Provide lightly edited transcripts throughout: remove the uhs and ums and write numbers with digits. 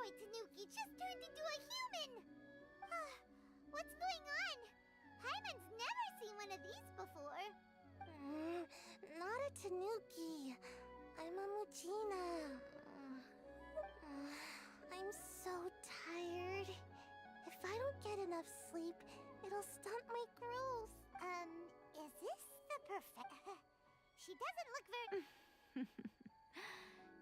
boy Tanuki just turned into a human! What's going on? Paimon's never seen one of these before. Not a Tanuki. I'm a Mujina. I'm so tired. If I don't get enough sleep, it'll stunt my growth. Is this the perfect... She doesn't look very...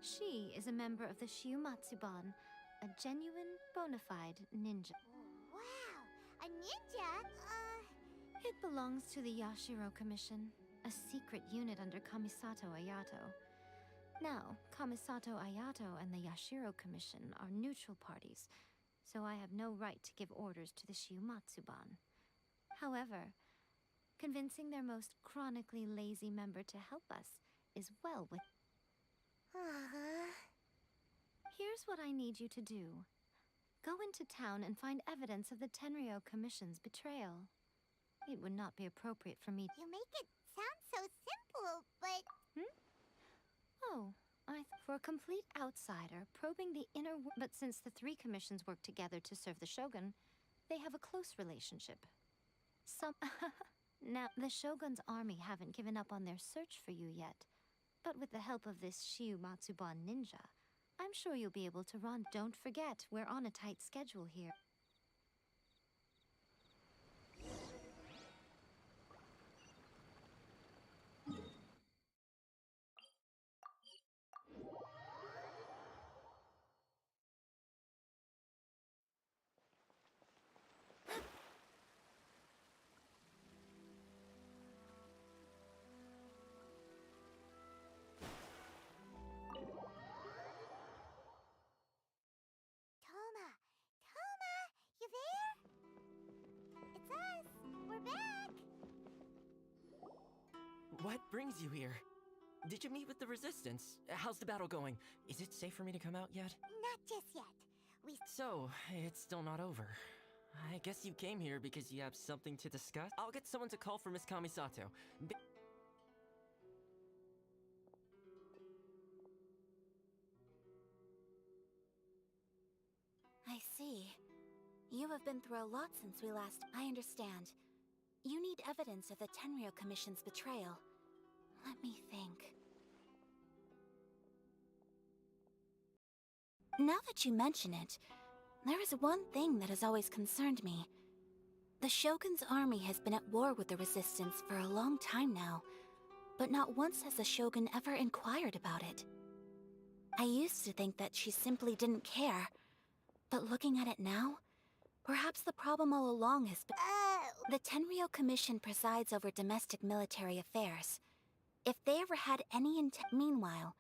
She is a member of the Shiumatsuban, a genuine, bona fide ninja. Wow, a ninja? It belongs to the Yashiro Commission, a secret unit under Kamisato Ayato. Now, Kamisato Ayato and the Yashiro Commission are neutral parties, so I have no right to give orders to the Shiumatsuban. However, convincing their most chronically lazy member to help us is well with... Here's what I need you to do. Go into town and find evidence of the Tenryou Commission's betrayal. It would not be appropriate for me... You make it sound so simple, but... Oh, for a complete outsider, probing the inner... But since the three commissions work together to serve the Shogun, they have a close relationship. Now, the Shogun's army haven't given up on their search for you yet. But with the help of this Shiumatsuban ninja, I'm sure you'll be able to run. Don't forget, we're on a tight schedule here. Toma, you there? It's us. We're back. What brings you here? Did you meet with the Resistance? How's the battle going? Is it safe for me to come out yet? Not just yet. So, it's still not over. I guess you came here because you have something to discuss? I'll get someone to call for Miss Kamisato. I see. You have been through a lot since we last... I understand. You need evidence of the Tenryou Commission's betrayal. Let me think. Now that you mention it, there is one thing that has always concerned me. The Shogun's army has been at war with the Resistance for a long time now, but not once has the Shogun ever inquired about it. I used to think that she simply didn't care, but looking at it now, perhaps the problem all along has been... The Tenryou Commission presides over domestic military affairs. If they ever had any intent... Meanwhile,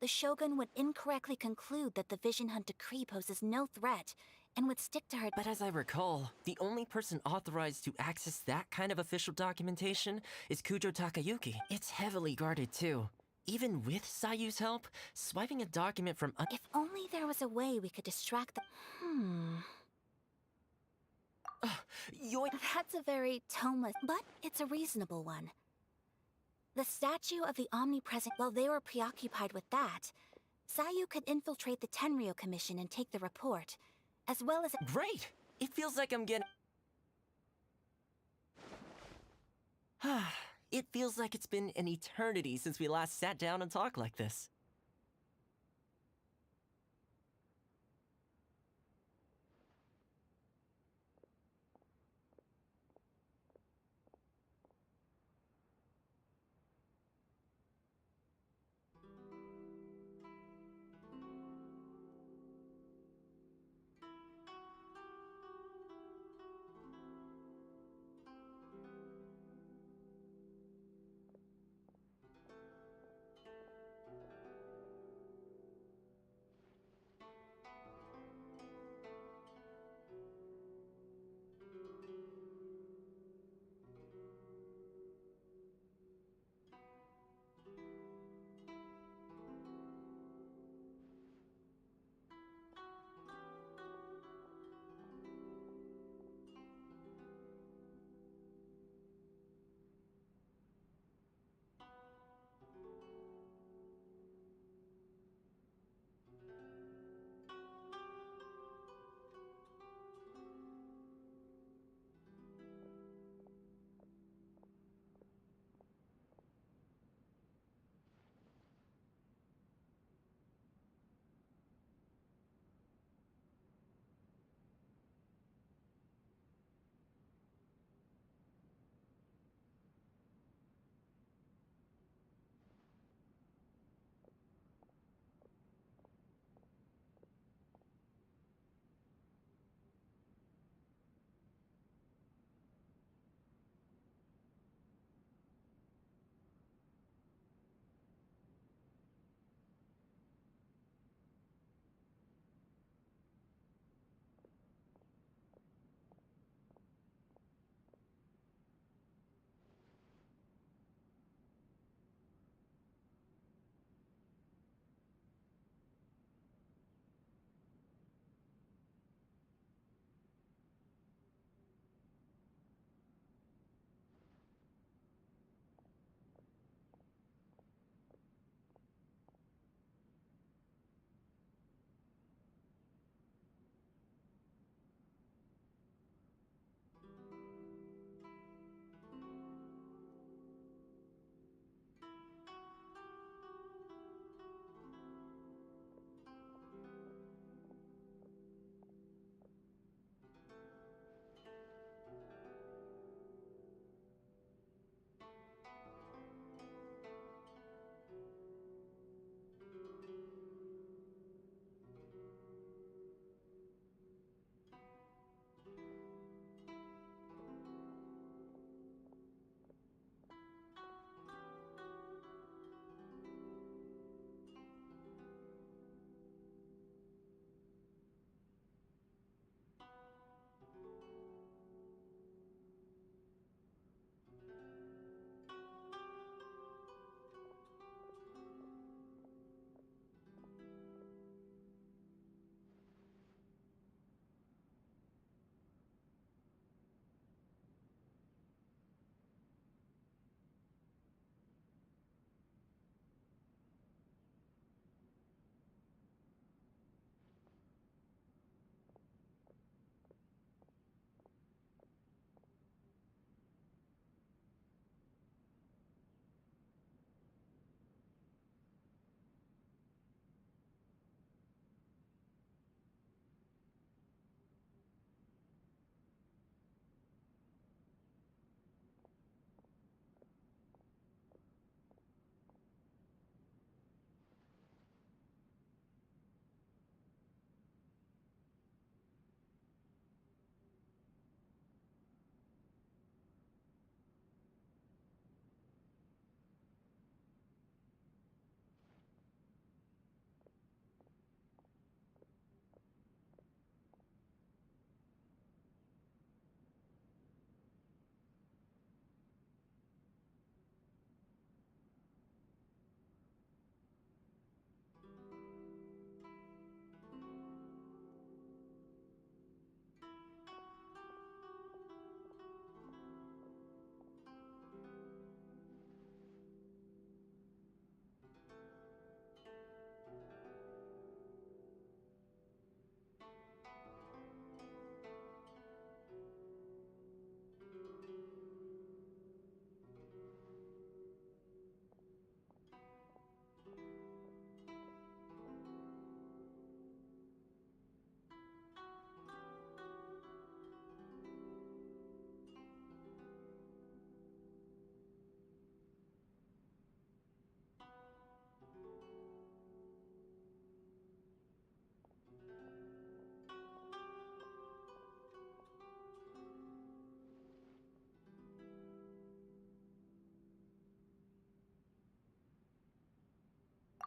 the Shogun would incorrectly conclude that the Vision Hunt decree poses no threat, and would stick to her... But as I recall, the only person authorized to access that kind of official documentation is Kujo Takayuki. It's heavily guarded too. Even with Sayu's help, swiping a document from... If only there was a way we could distract the... That's a very Toma... But it's a reasonable one. The statue of the omnipresent... While they were preoccupied with that, Sayu could infiltrate the Tenryou Commission and take the report, as well as... Great! It feels like I'm getting... It feels like it's been an eternity since we last sat down and talked like this.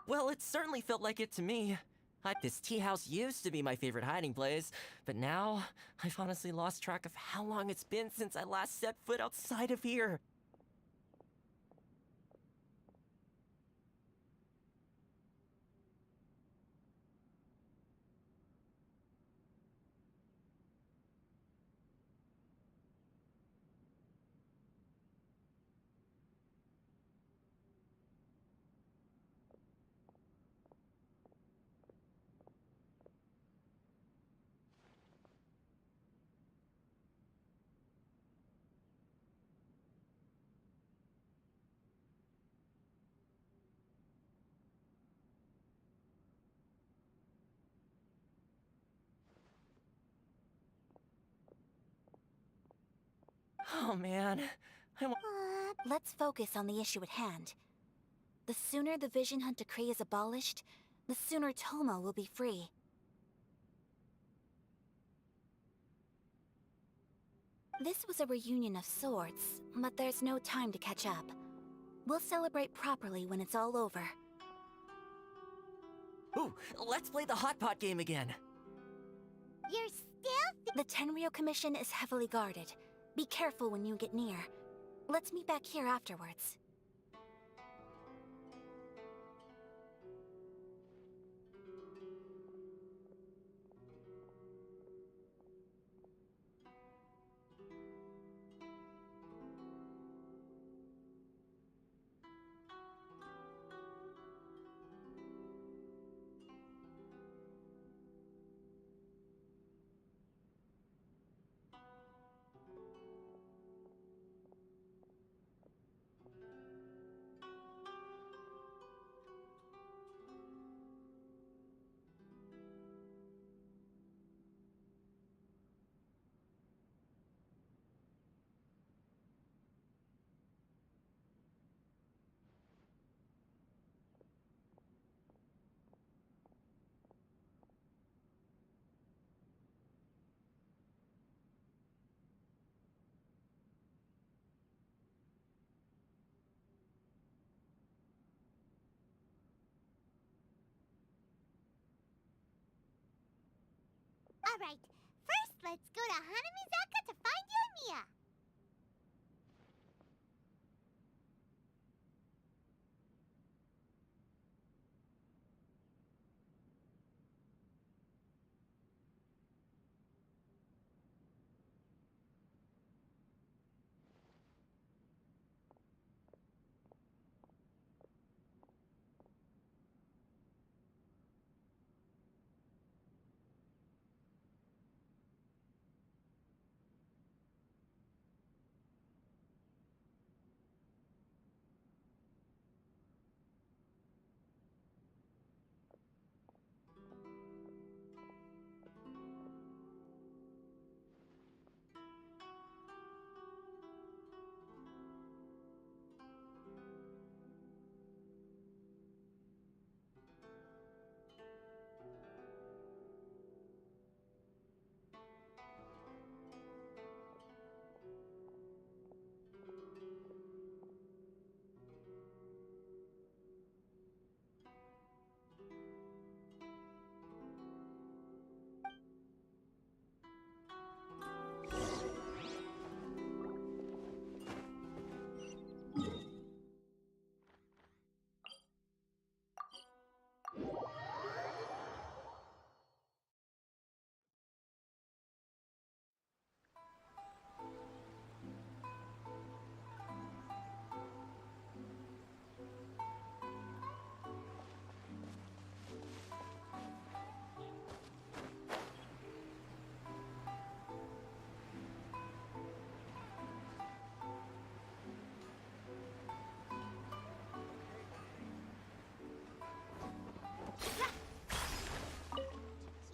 Well, it certainly felt like it to me. This tea house used to be my favorite hiding place, but now I've honestly lost track of how long it's been since I last set foot outside of here. Oh man, Let's focus on the issue at hand. The sooner the Vision Hunt Decree is abolished, the sooner Tomo will be free. This was a reunion of sorts, but there's no time to catch up. We'll celebrate properly when it's all over. Ooh, let's play the hot pot game again. You're still The Tenryou Commission is heavily guarded. Be careful when you get near. Let's meet back here afterwards. Alright, first let's go to Hanamizaka to find Yoimiya.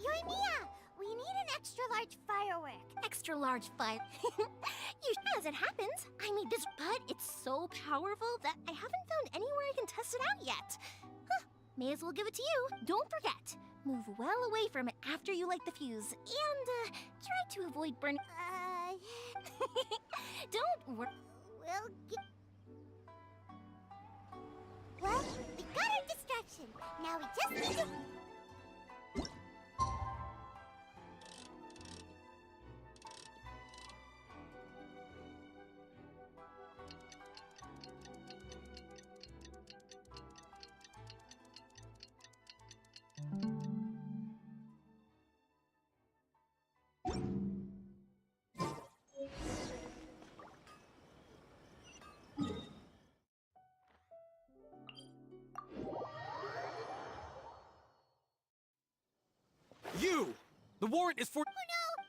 Yoimiya, we need an extra large firework. Extra large fire. As it happens, I made this, but it's so powerful that I haven't found anywhere I can test it out yet. Huh, may as well give it to you. Don't forget, move well away from it after you light the fuse, and try to avoid burning. Don't worry. We'll get... Well, we got our distraction. Now we just need to... You! The warrant is for— Oh no!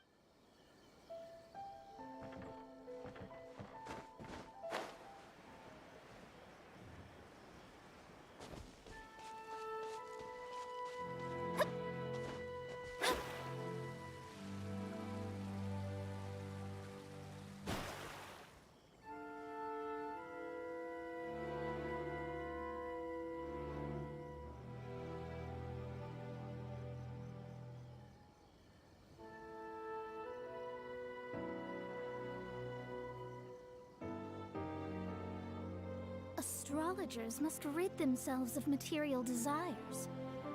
Astrologers must rid themselves of material desires.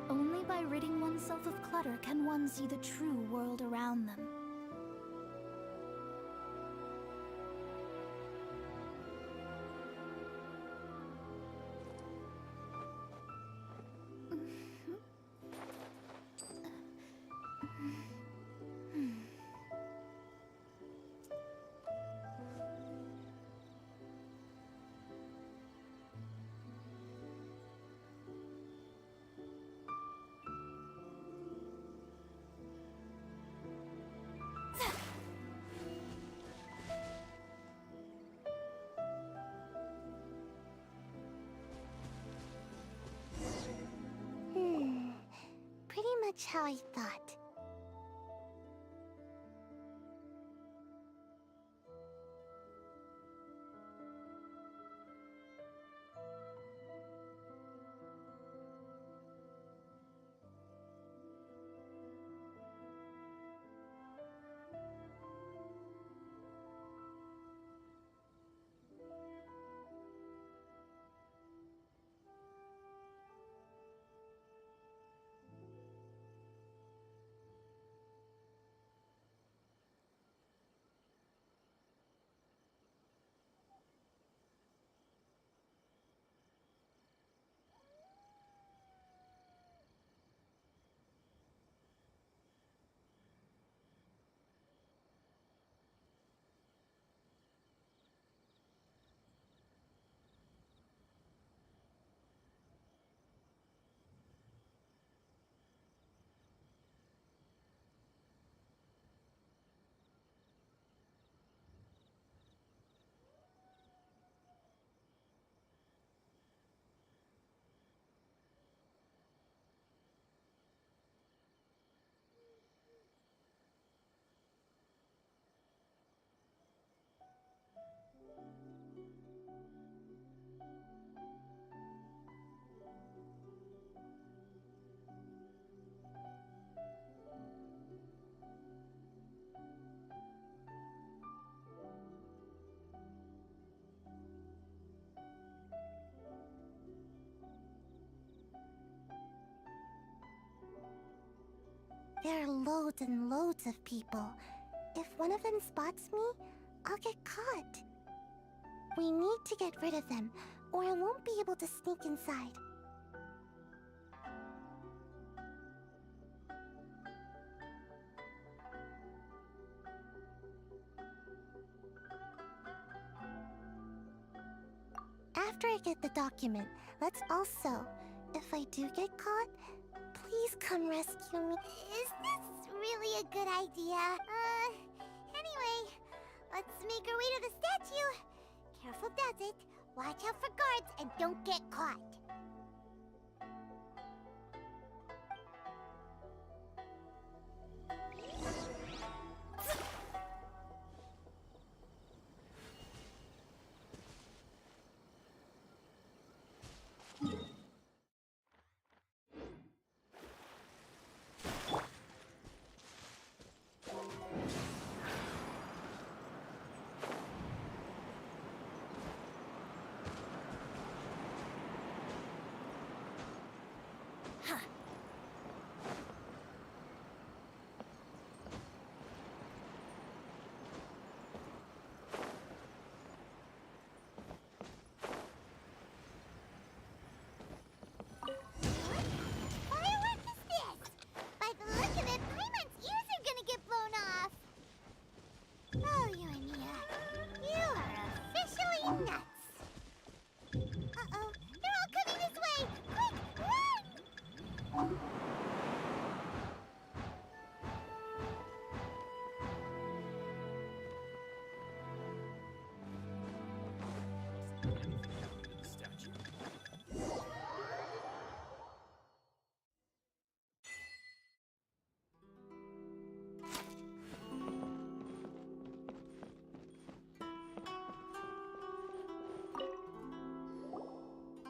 Only by ridding oneself of clutter can one see the true world around them. Pretty much how I thought. There are loads and loads of people. If one of them spots me, I'll get caught. We need to get rid of them, or I won't be able to sneak inside. After I get the document, let's also, if I do get caught, please come rescue me. Is this really a good idea? Anyway, let's make our way to the statue. Careful does it. Watch out for guards and don't get caught.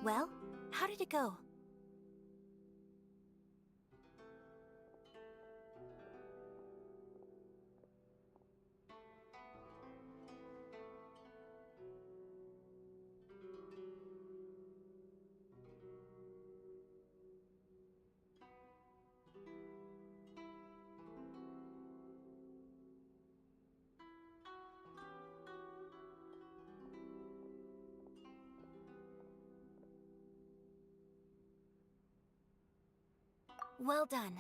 Well, how did it go? Well done.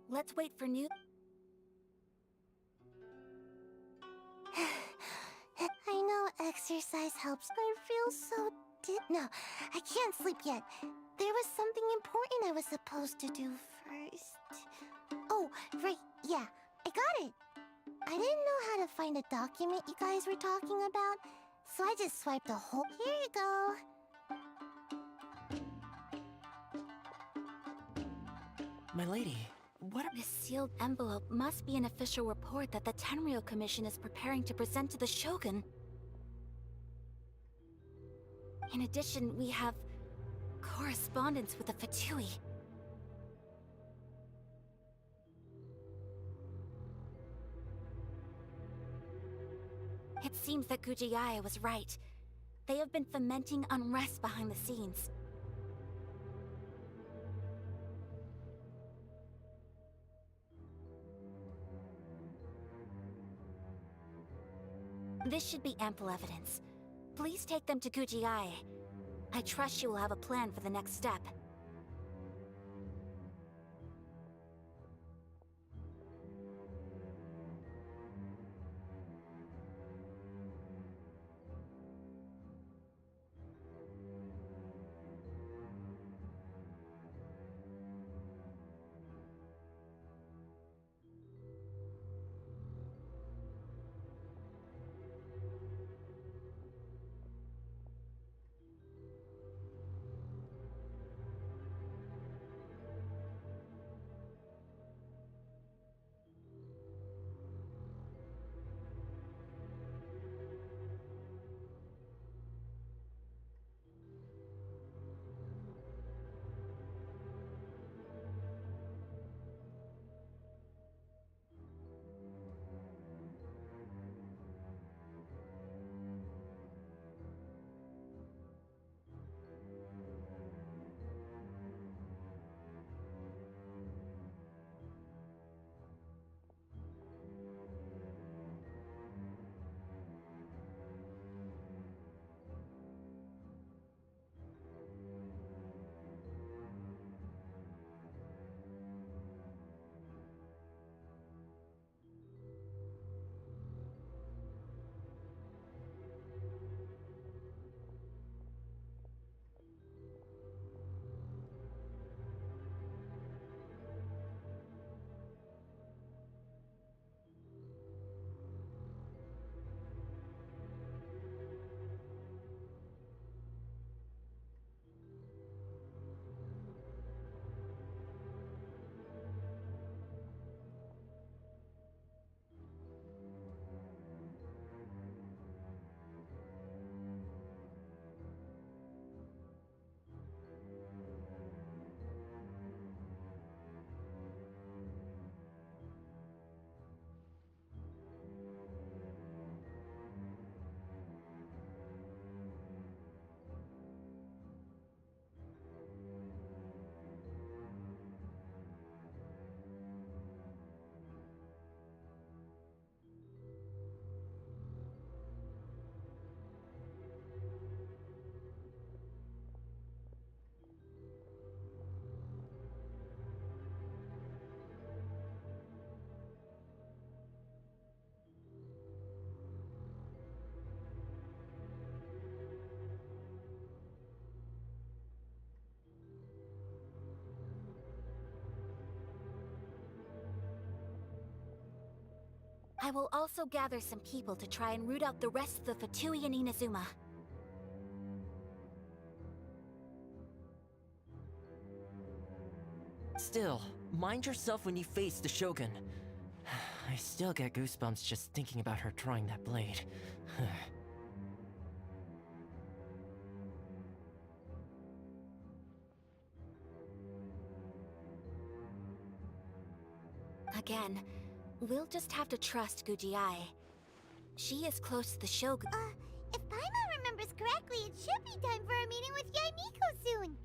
Let's wait for new... I know exercise helps. I feel so No, I can't sleep yet. There was something important I was supposed to do first. Oh, right, yeah, I got it. I didn't know how to find a document you guys were talking about, so I just swiped a whole... Here you go. My lady, what are... This sealed envelope must be an official report that the Tenryou Commission is preparing to present to the Shogun. In addition, we have correspondence with the Fatui. It seems that Gujiai was right. They have been fomenting unrest behind the scenes. This should be ample evidence. Please take them to Gujiai. I trust you will have a plan for the next step. I will also gather some people to try and root out the rest of the Fatui in Inazuma. Still, mind yourself when you face the Shogun. I still get goosebumps just thinking about her drawing that blade. Again, we'll just have to trust Guji-ai. She is close to the Shogun. If Paimon remembers correctly, it should be time for a meeting with Yaimiko soon.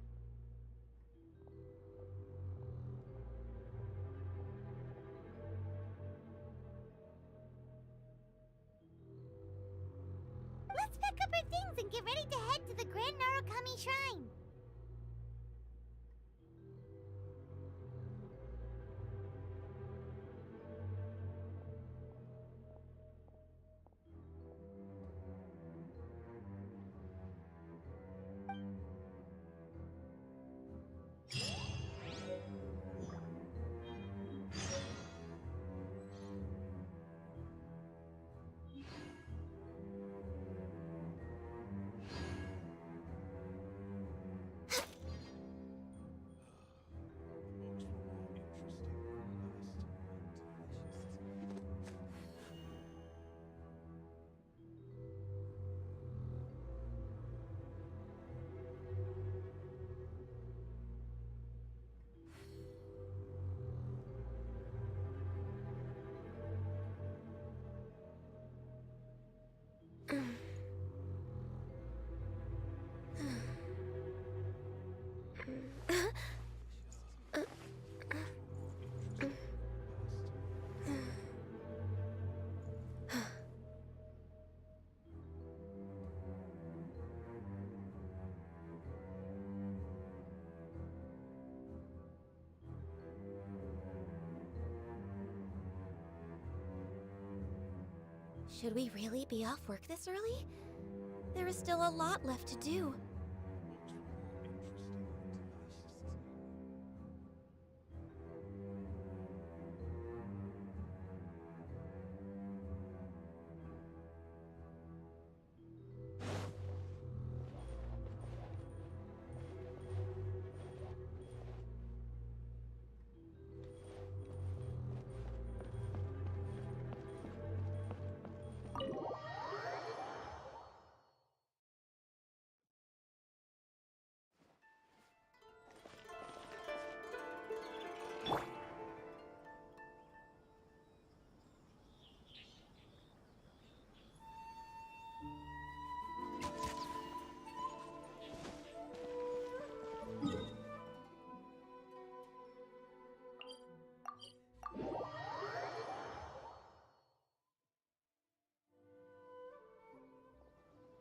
Let's pack up our things and get ready to head to the Grand Narukami Shrine. Should we really be off work this early? There is still a lot left to do.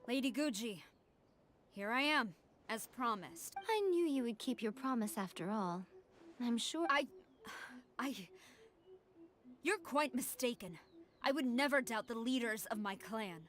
Lady Guji, here I am, as promised. I knew you would keep your promise after all. I'm sure. You're quite mistaken. I would never doubt the leaders of my clan.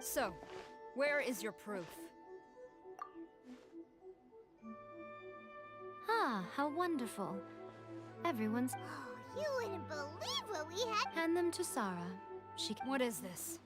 So, where is your proof? Ah, how wonderful. Everyone's. Oh, you wouldn't believe what we had. Hand them to Sarah. She can. What is this?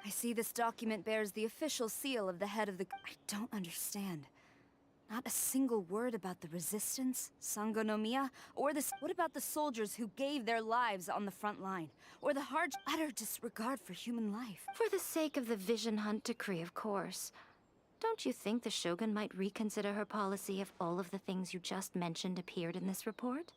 I see this document bears the official seal of the head of the... I don't understand. Not a single word about the resistance, Sangonomiya, or the... What about the soldiers who gave their lives on the front line? Or the hard, utter disregard for human life? For the sake of the Vision Hunt decree, of course. Don't you think the Shogun might reconsider her policy if all of the things you just mentioned appeared in this report?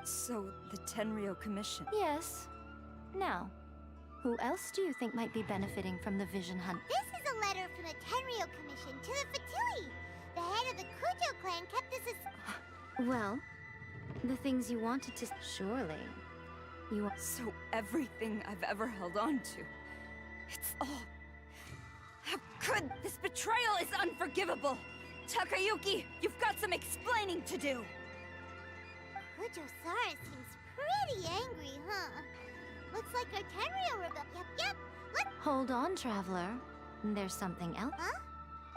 So, the Tenryo Commission... Yes. Now, who else do you think might be benefiting from the Vision Hunt? This is a letter from the Tenryo Commission to the Fatui. The head of the Kujo clan kept this as... Well, the things you wanted to... Surely. You... So everything I've ever held on to... It's all... How could... This betrayal is unforgivable! Takayuki, you've got some explaining to do! Kujo-Sara seems pretty angry, huh? Looks like our Tenryo rebel... Yep. Hold on, Traveler. There's something else. Huh?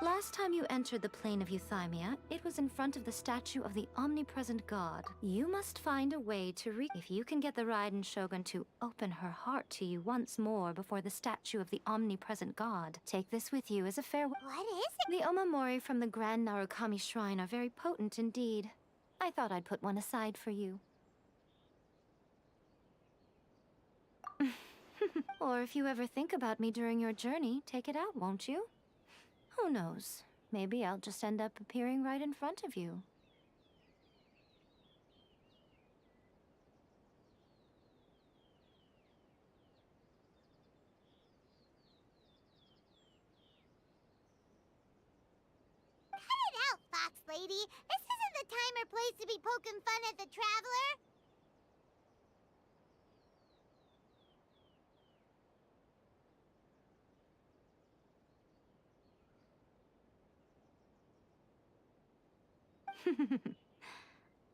Last time you entered the plane of Euthymia, it was in front of the statue of the omnipresent god. You must find a way to If you can get the Raiden Shogun to open her heart to you once more before the statue of the omnipresent god, take this with you as a farewell. What is it? The omamori from the Grand Narukami Shrine are very potent indeed. I thought I'd put one aside for you. Or if you ever think about me during your journey, take it out, won't you? Who knows? Maybe I'll just end up appearing right in front of you. Cut it out, Fox Lady. This isn't the time or place to be poking fun at the Traveler.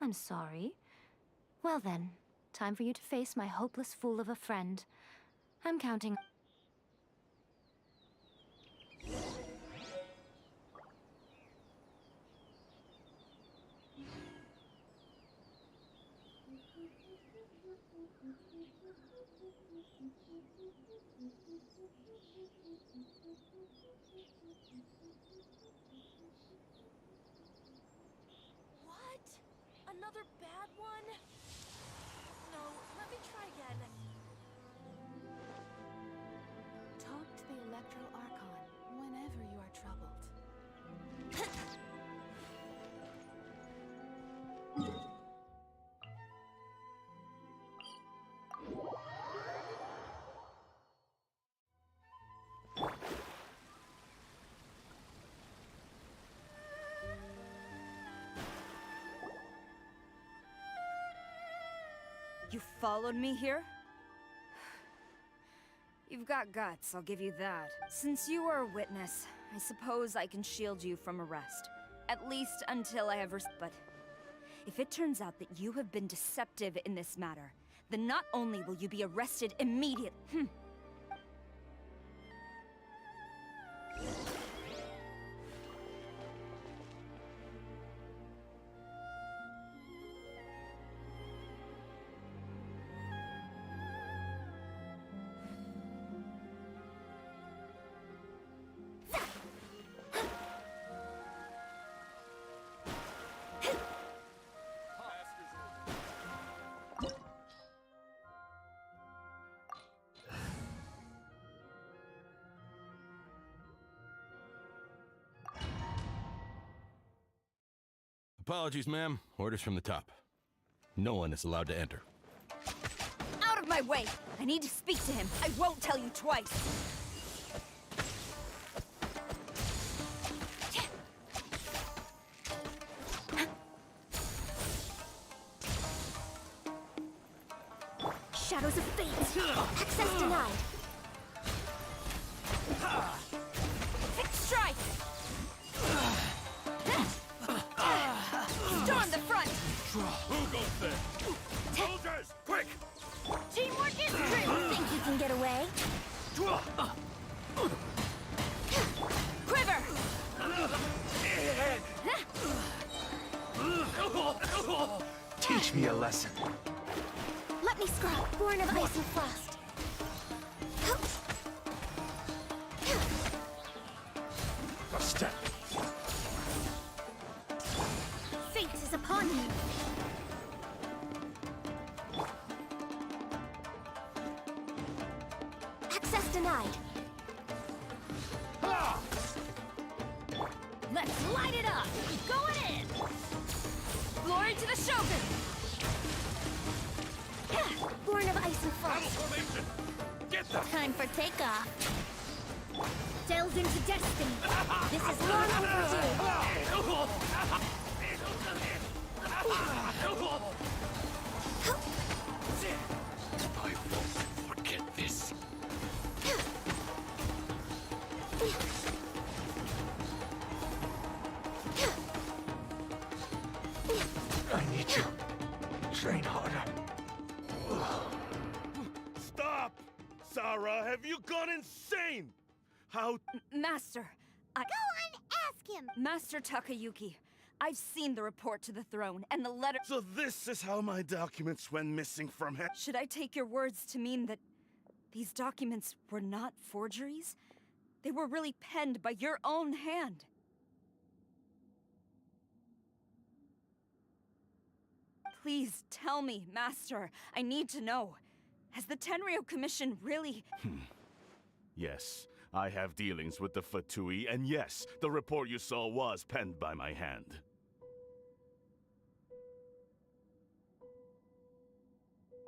I'm sorry. Well then, time for you to face my hopeless fool of a friend. I'm counting... Another bad one? No, let me try again. Talk to the Electro Archon whenever you are troubled. You followed me here? You've got guts, I'll give you that. Since you are a witness, I suppose I can shield you from arrest. At least until I have But if it turns out that you have been deceptive in this matter, then not only will you be arrested immediately... Apologies, ma'am. Orders from the top. No one is allowed to enter. Out of my way! I need to speak to him. I won't tell you twice. Shadows of Fate is here. Access denied. Strike! Storm the front! Who goes there? Soldiers, quick! Teamwork is true. Think you can get away? Quiver! Teach me a lesson. Let me scrub. Born of ice and frost. A step. Fate is upon you. Access denied. Let's light it up! Going in! Glory to the Shogun! Born of ice and frost. Formation! Get them! Time for takeoff. Delve into destiny. This is long overdue. I won't forget this. I need you. Train harder. Stop! Sarah, have you gone insane? How... Master, Go on, ask him. Master Takayuki, I've seen the report to the throne and the letter. So this is how my documents went missing from here? Should I take your words to mean that these documents were not forgeries? They were really penned by your own hand. Please tell me, Master. I need to know. Has the Tenryo Commission really... Yes, I have dealings with the Fatui, and yes, the report you saw was penned by my hand.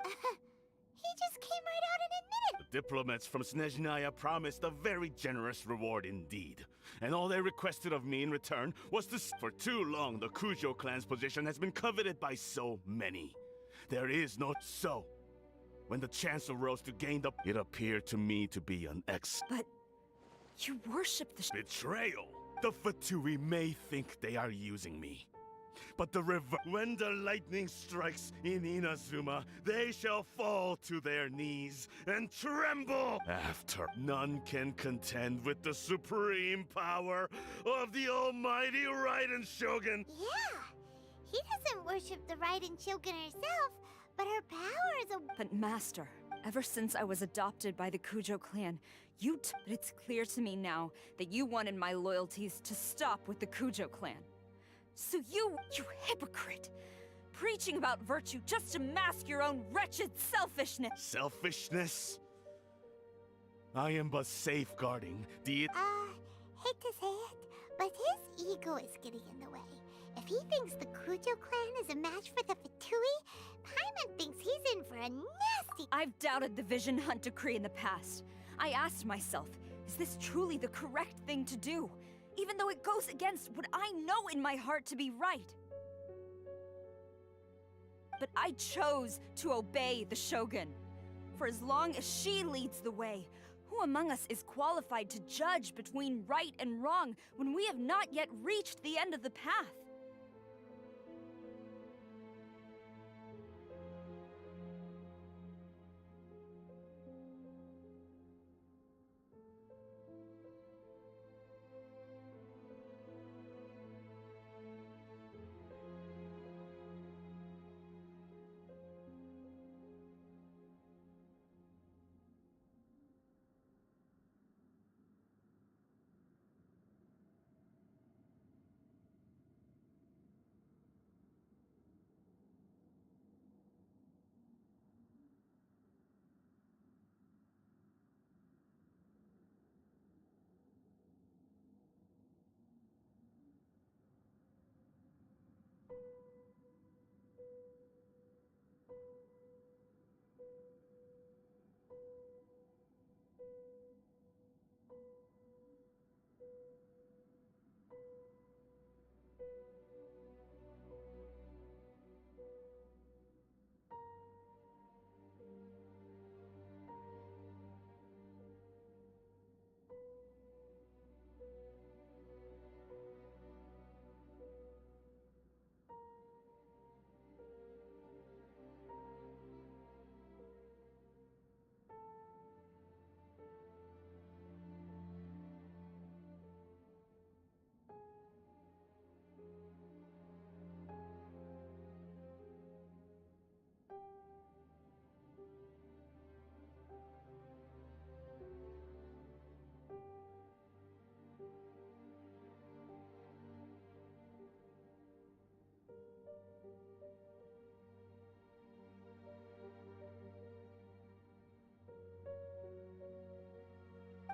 He just came right out and admitted. The diplomats from Snezhnaya promised a very generous reward indeed. And all they requested of me in return was to... For too long, the Kujo clan's position has been coveted by so many. There is no... So, when the chance arose to gain the... It appeared to me to be an But you worship the... betrayal. The Fatui may think they are using me. But the river, when the lightning strikes in Inazuma, they shall fall to their knees and tremble. After none can contend with the supreme power of the almighty Raiden Shogun. Yeah. He doesn't worship the Raiden Shogun herself, but her power is a... But Master, ever since I was adopted by the Kujo clan, but it's clear to me now that you wanted my loyalties to stop with the Kujo clan. So you hypocrite! Preaching about virtue just to mask your own wretched selfishness! Selfishness? I am but safeguarding the... hate to say it, but his ego is getting in the way. If he thinks the Kujo clan is a match for the Fatui, Paimon thinks he's in for a nasty... I've doubted the Vision Hunt decree in the past. I asked myself, is this truly the correct thing to do? Even though it goes against what I know in my heart to be right. But I chose to obey the Shogun. For as long as she leads the way, who among us is qualified to judge between right and wrong when we have not yet reached the end of the path?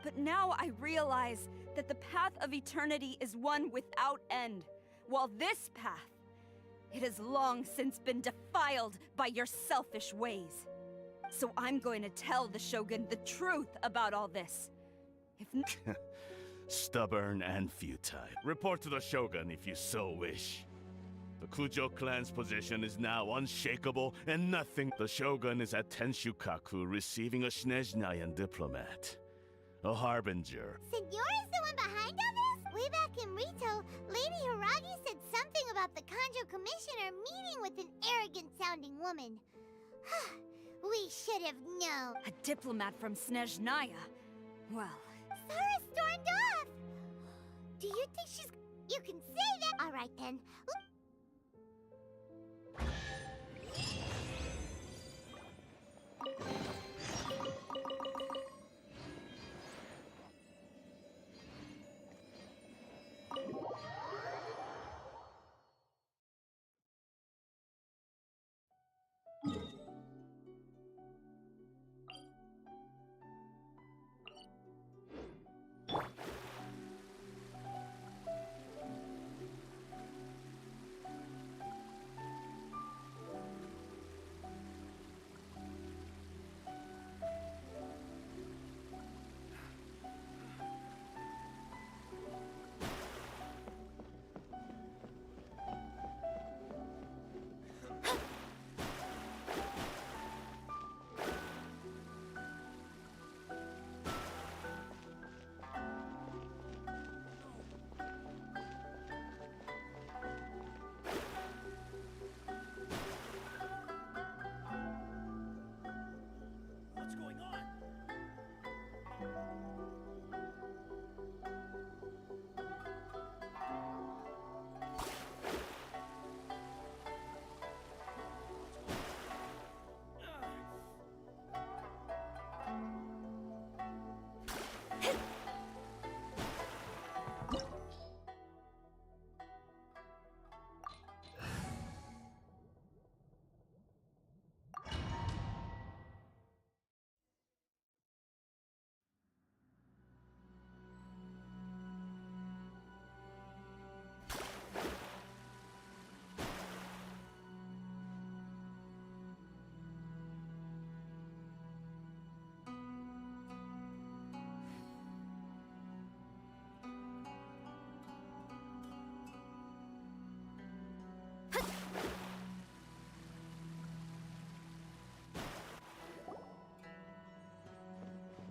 But now I realize that the path of eternity is one without end, while this path, it has long since been defiled by your selfish ways. So I'm going to tell the Shogun the truth about all this. Stubborn and futile. Report to the Shogun if you so wish. The Kujo clan's position is now unshakable and nothing. The Shogun is at Tenshukaku receiving a Snezhnayan diplomat. A harbinger. Signora's the one behind all this? Way back in Rito, Lady Hiragi said something about the Kanjo Commissioner meeting with an arrogant-sounding woman. We should have known. A diplomat from Snezhnaya? Well... Sara stormed off! Do you think she's... You can say that? Alright then.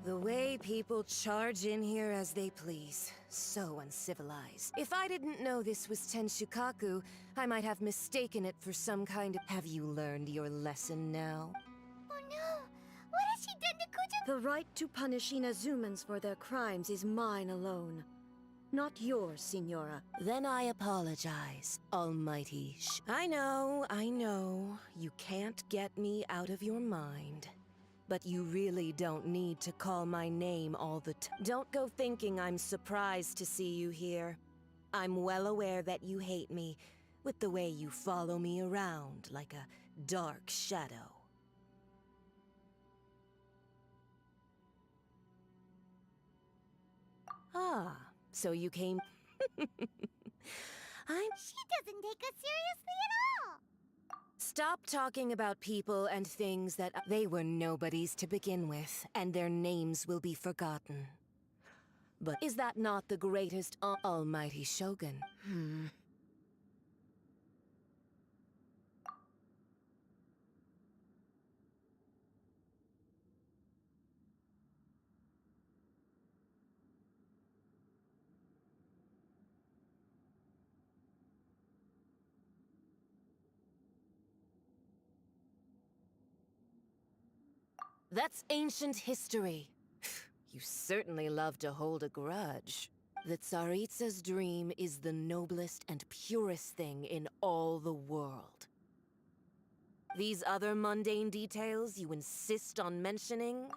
The way people charge in here as they please. So uncivilized. If I didn't know this was Tenshukaku, I might have mistaken it for some kind of... Have you learned your lesson now? Oh no! What has she done to Kujo? The right to punish Inazumans for their crimes is mine alone. Not yours, Signora. Then I apologize, Almighty I know. You can't get me out of your mind. But you really don't need to call my name all the time. Don't go thinking I'm surprised to see you here. I'm well aware that you hate me, with the way you follow me around like a dark shadow. Ah, so you came... She doesn't take us seriously at all! Stop talking about people and things that they were nobodies to begin with, and their names will be forgotten. But is that not the greatest almighty Shogun? That's ancient history. You certainly love to hold a grudge. The Tsaritsa's dream is the noblest and purest thing in all the world. These other mundane details you insist on mentioning?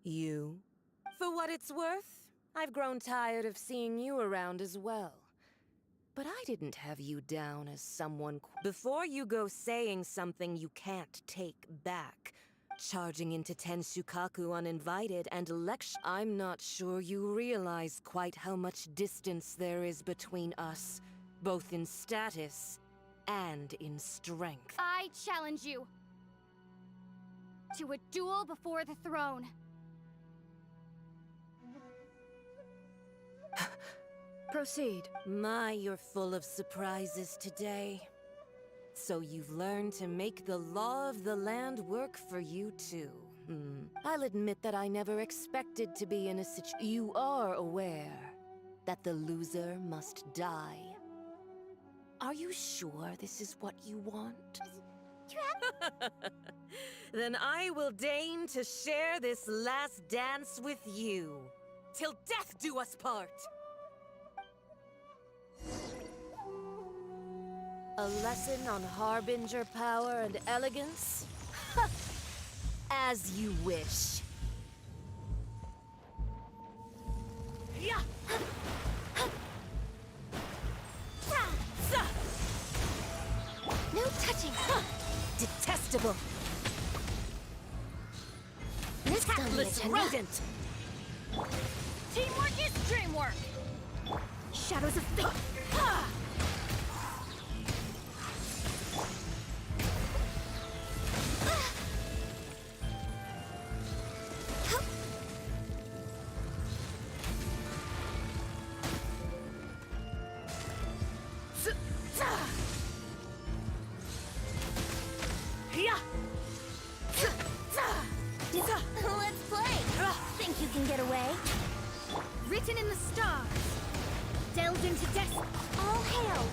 For what it's worth, I've grown tired of seeing you around as well. But I didn't have you down as someone... Before you go saying something you can't take back, Charging into Tensukaku uninvited and I'm not sure you realize quite how much distance there is between us, both in status and in strength. I challenge you to a duel before the throne. Proceed. My, you're full of surprises today. So you've learned to make the law of the land work for you too. I'll admit that I never expected to be in a situation. You are aware that the loser must die. Are you sure this is what you want? Then I will deign to share this last dance with you. Till death do us part! A lesson on Harbinger power and elegance? As you wish. No touching. Detestable! Next on the Tactless agenda. rodent! Teamwork is dreamwork! Shadows of fate. Let's play. Think you can get away? Written in the stars. Delved into destiny. All hail.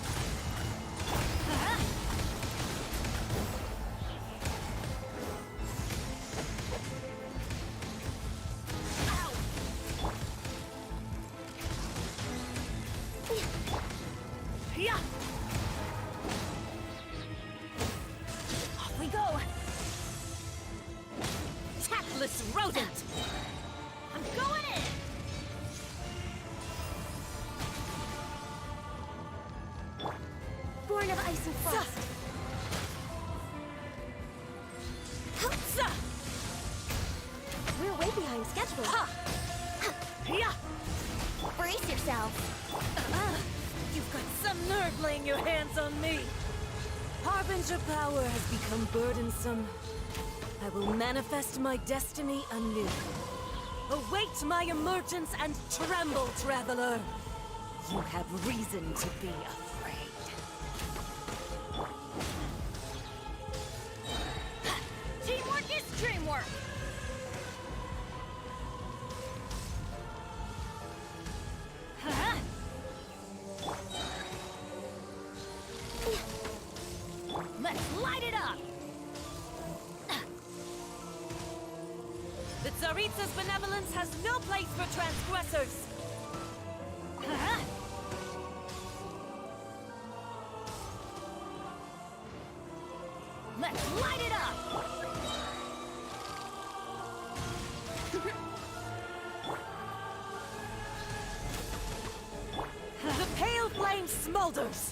Off we go! Tactless rodent! I'm going in! Born of ice and frost. We're way behind schedule. Brace yourself. You've got some nerve laying your hands on me! Harbinger power has become burdensome. I will manifest my destiny anew. Await my emergence and tremble, traveler! You have reason to be afraid. Teamwork is dreamwork! Let's light it up! The Tsaritsa's benevolence has no place for transgressors! Let's light it up! The pale flame smolders!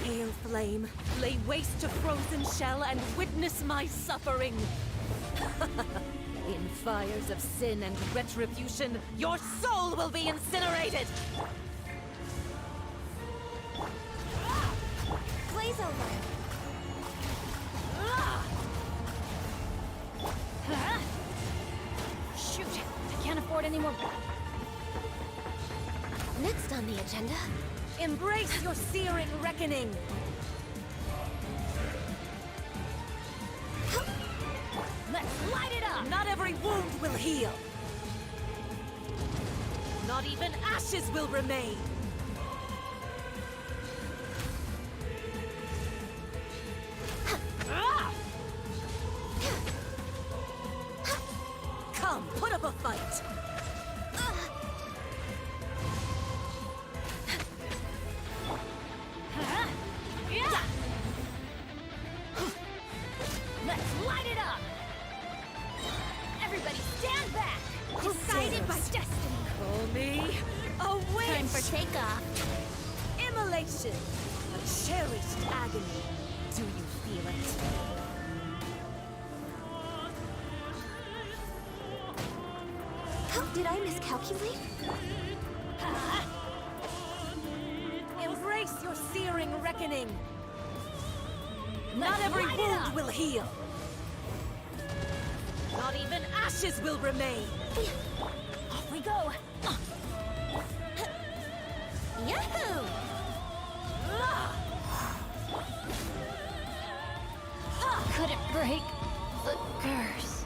Pale flame, lay waste to frozen shell and witness my suffering! In fires of sin and retribution, your soul will be incinerated! Blaze over. Shoot! I can't afford any more. Next on the agenda. Embrace your searing reckoning! Let's light it up! Not every every wound will heal. Not even ashes will remain. Come, put up a fight. Let's light it up! Everybody stand back! Decided by destiny! Call me a witch! Time for takeoff! Immolation! A cherished agony. Do you feel it? Did I miscalculate? Embrace your searing reckoning! Not every wound will heal! Not even ashes will remain! Off we go! Yahoo! Couldn't break the curse.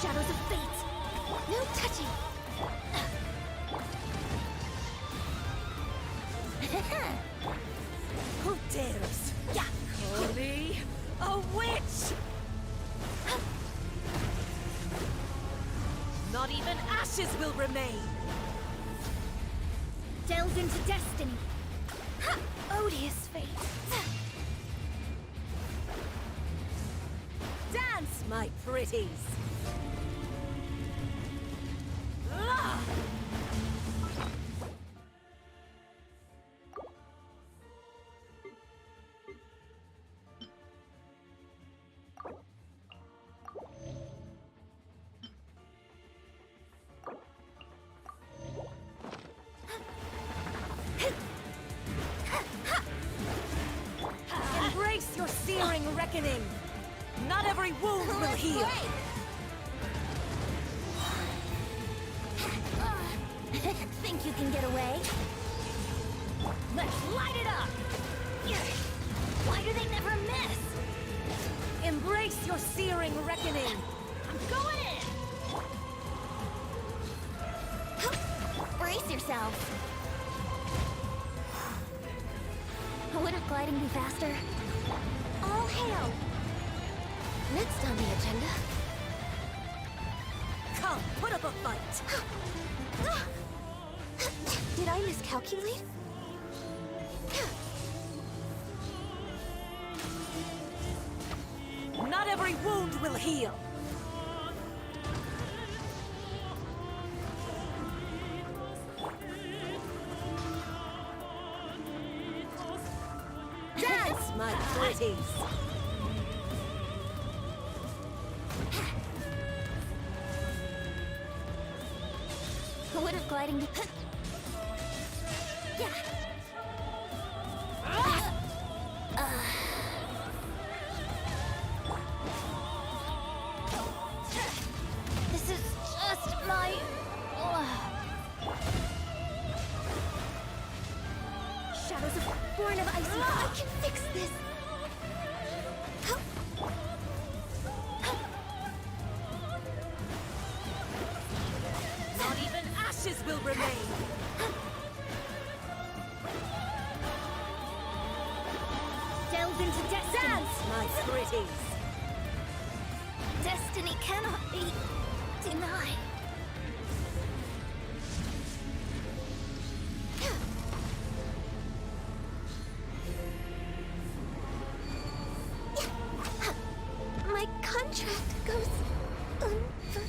Shadows of fate! No touching! Who dares? Yeah. Call me a witch! Not even ashes will remain! Delve into destiny! Odious fate! Dance, my pretties! Embrace your searing reckoning! Not every wound will heal! Think you can get away? Let's light it up! Why do they never miss? Embrace your searing reckoning! I'm going in! Brace yourself! Wouldn't gliding be faster? All hail! Next on the agenda... Come, put up a fight! Did I miscalculate? Not every wound will heal! Dance, my pretties! Wouldn't gliding be... Yeah! This is just my... Shadows of... Born of ice. I can fix this! Not even ashes will remain! Delve into destiny! Dance, my pretties! Destiny cannot be denied. My contract goes unfulfilled.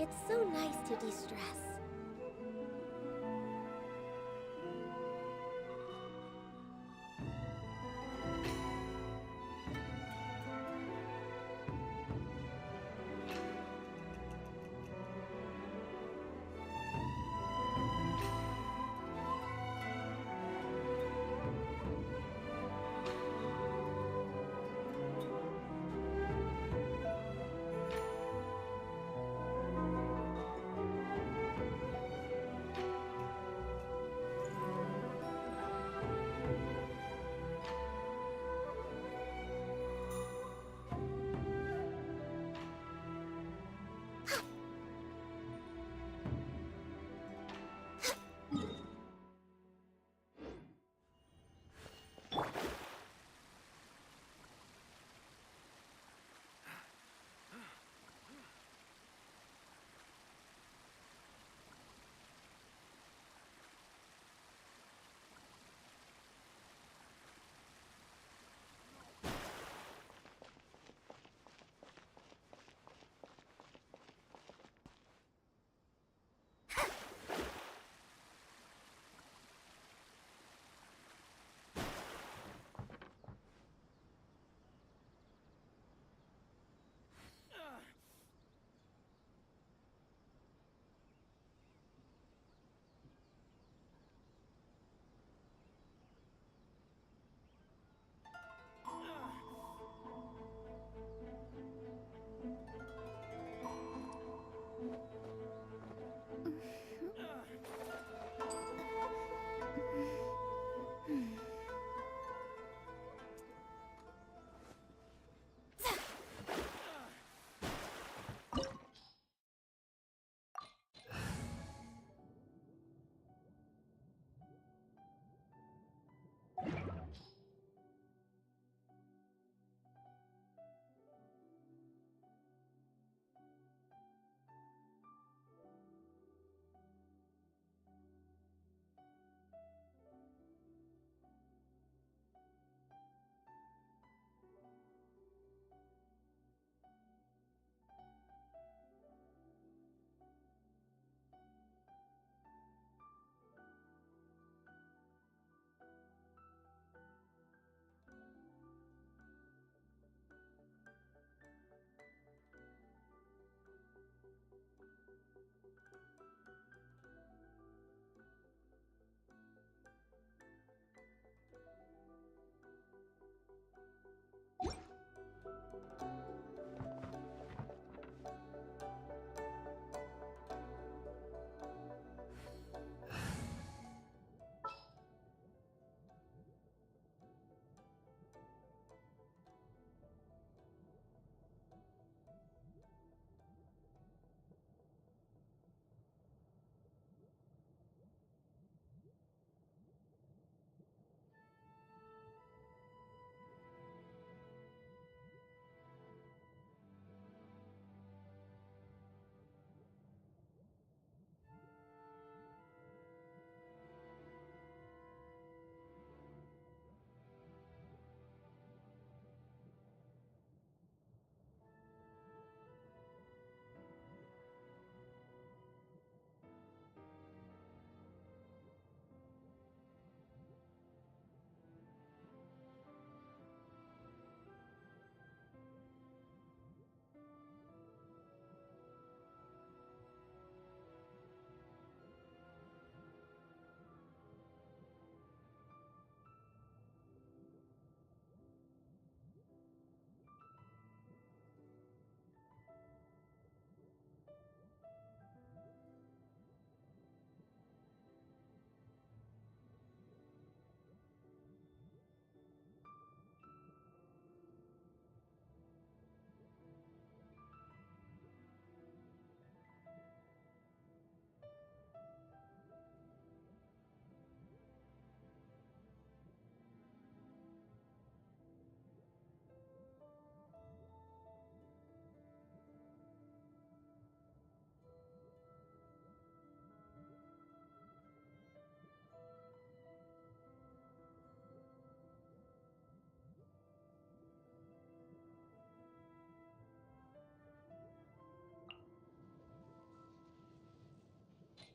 It's so nice to de-stress.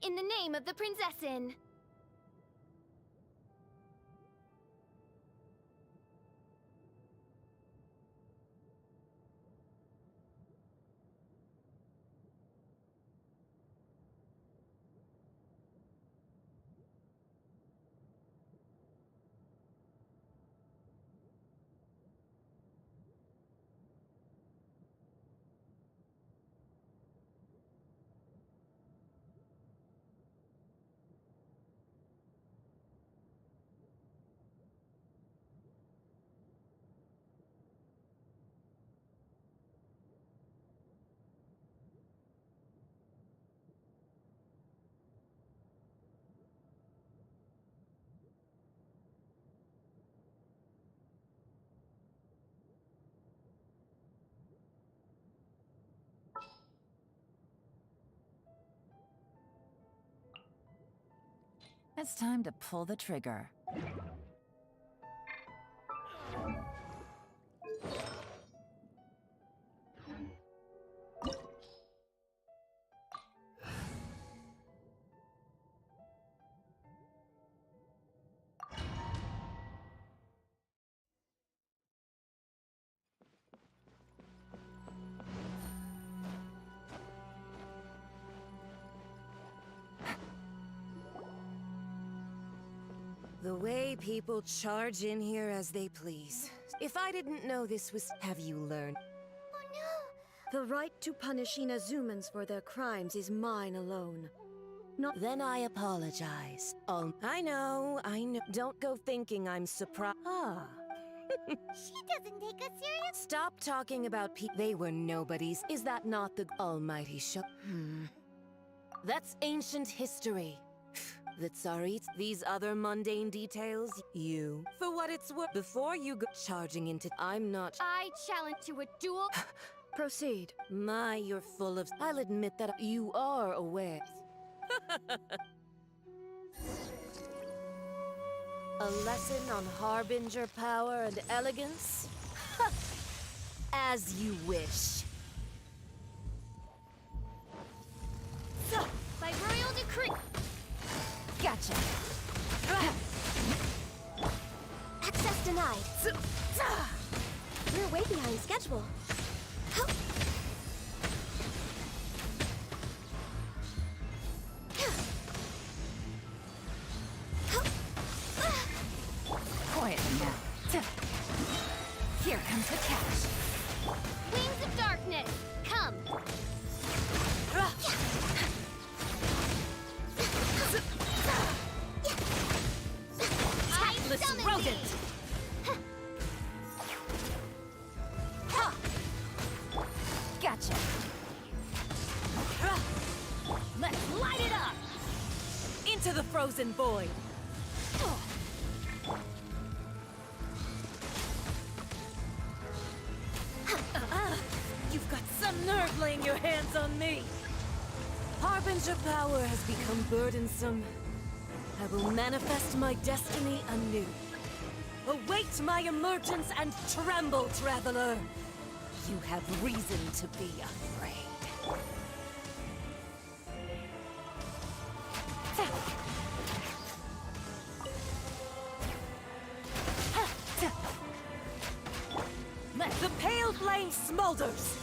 in the name of the Prinzessin. It's time to pull the trigger. The way people charge in here as they please. If I didn't know this was... Have you learned? Oh no! The right to punish Inazumans for their crimes is mine alone. Not... Then I apologize. I know. Don't go thinking I'm surprised. Ah. She doesn't take us serious. Stop talking about They were nobodies. Is that not the almighty show? That's ancient history. The Tsarit's, these other mundane details, you. For what it's worth, before you go charging into... I'm not... I challenge to a duel. Proceed. My, you're full of... I'll admit that you are aware. A lesson on harbinger power and elegance? As you wish. So, by royal decree... Gotcha. Access denied. We're way behind schedule. Quiet now. Here comes the catch. Wings of darkness, come. Timeless rodent! Gotcha. Let's light it up! Into the frozen void! You've got some nerve laying your hands on me! Harbinger power has become burdensome. I will manifest my destiny anew. Await my emergence and tremble, traveler! You have reason to be afraid. Let the pale flame smolders!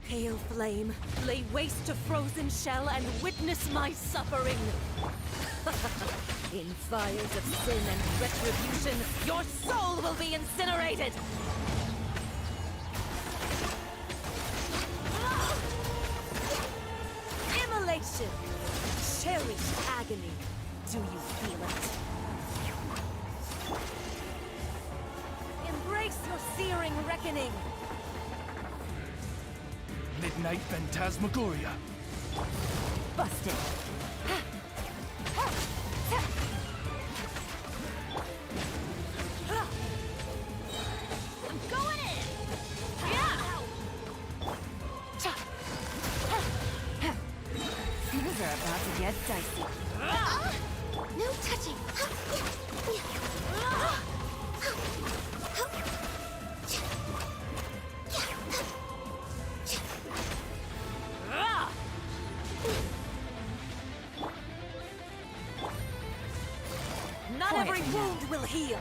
Pale flame, lay waste to frozen shell and witness my suffering! In fires of sin and retribution, your soul will be incinerated! Immolation! Cherished agony! Do you feel it? Embrace your searing reckoning! Midnight Phantasmagoria. Busted. I'm going in. Yeah. Things are about to get dicey. No touching. Not every wound will heal.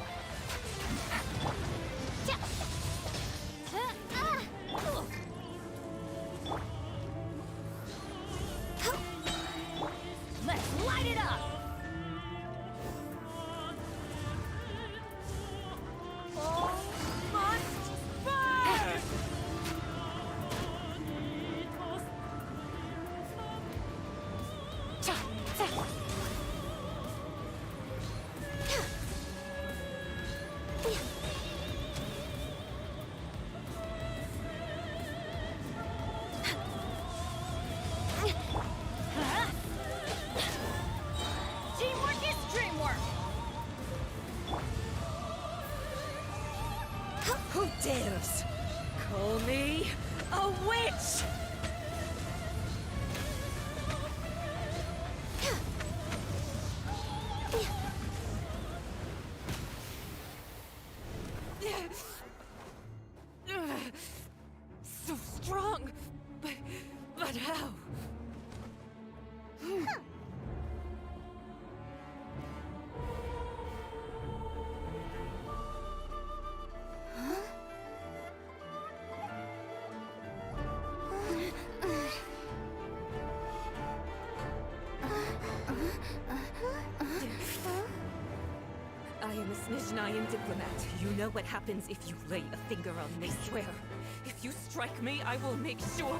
Let's light it up. All must burn. Teamwork is dreamwork. Who dares call me a witch? So strong, but how? I am a Snezhnayan diplomat. You know what happens if you lay a finger on me, swear. If you strike me, I will make sure...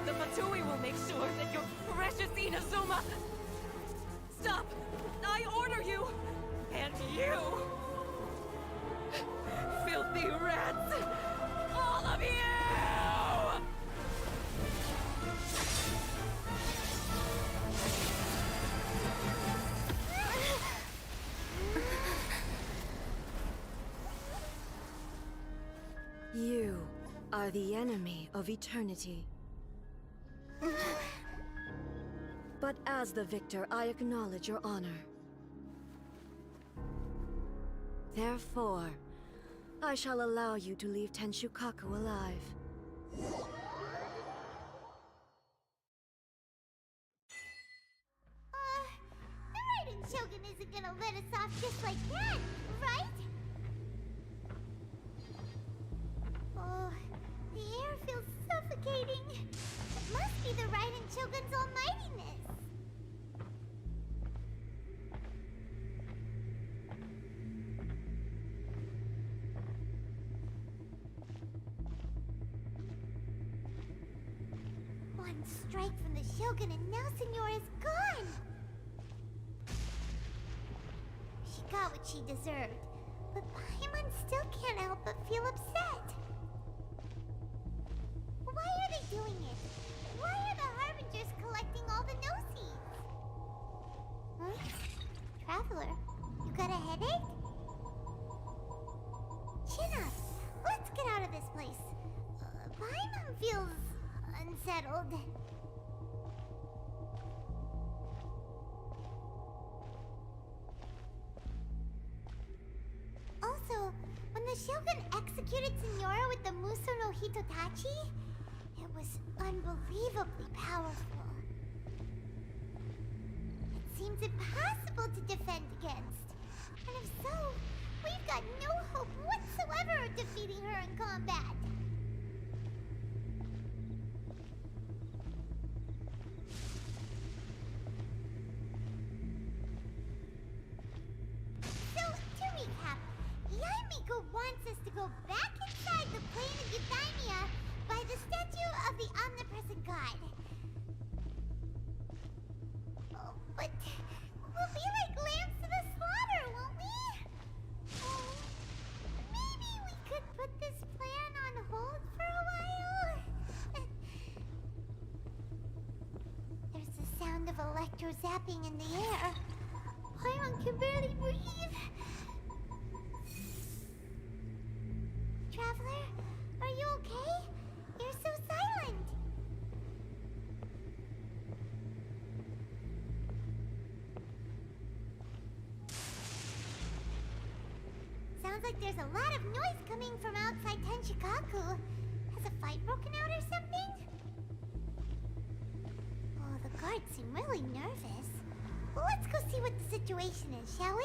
The Fatui will make sure that your precious Inazuma... Stop! I order you! And you! Filthy rats! All of you! You are the enemy of eternity. But as the victor, I acknowledge your honor. Therefore, I shall allow you to leave Tenshukaku alive. The Raiden Shogun isn't gonna let us off just like that, right? Oh, the air feels suffocating. It must be the Raiden Shogun's almightiness. One strike from the Shogun and now Signora's gone! She got what she deserved, but Paimon still can't help but feel upset. Why are they doing it? Why are the Harbingers collecting all the no-seeds? Huh? Traveler, you got a headache? Chin up. Let's get out of this place. Paimon feels unsettled. Also, when the Shogun executed Signora with the Muso no Hitotachi, it was unbelievably powerful. It seems impossible to defend against. And if so, we've got no hope whatsoever of defeating her in combat. So, to recap, Yaemiko wants us to go back inside the plane of Eudaimia by the statue of the omnipresent god. Oh, but we'll be like lambs to the slaughter, won't we? Oh, maybe we could put this plan on hold for a zapping in the air. Paimon can barely breathe. Traveler, are you okay? You're so silent. Sounds like there's a lot of noise coming from outside Tenshikaku. Has a fight broken out or something? Oh, the guards seem really nervous. Well, let's go see what the situation is, shall we?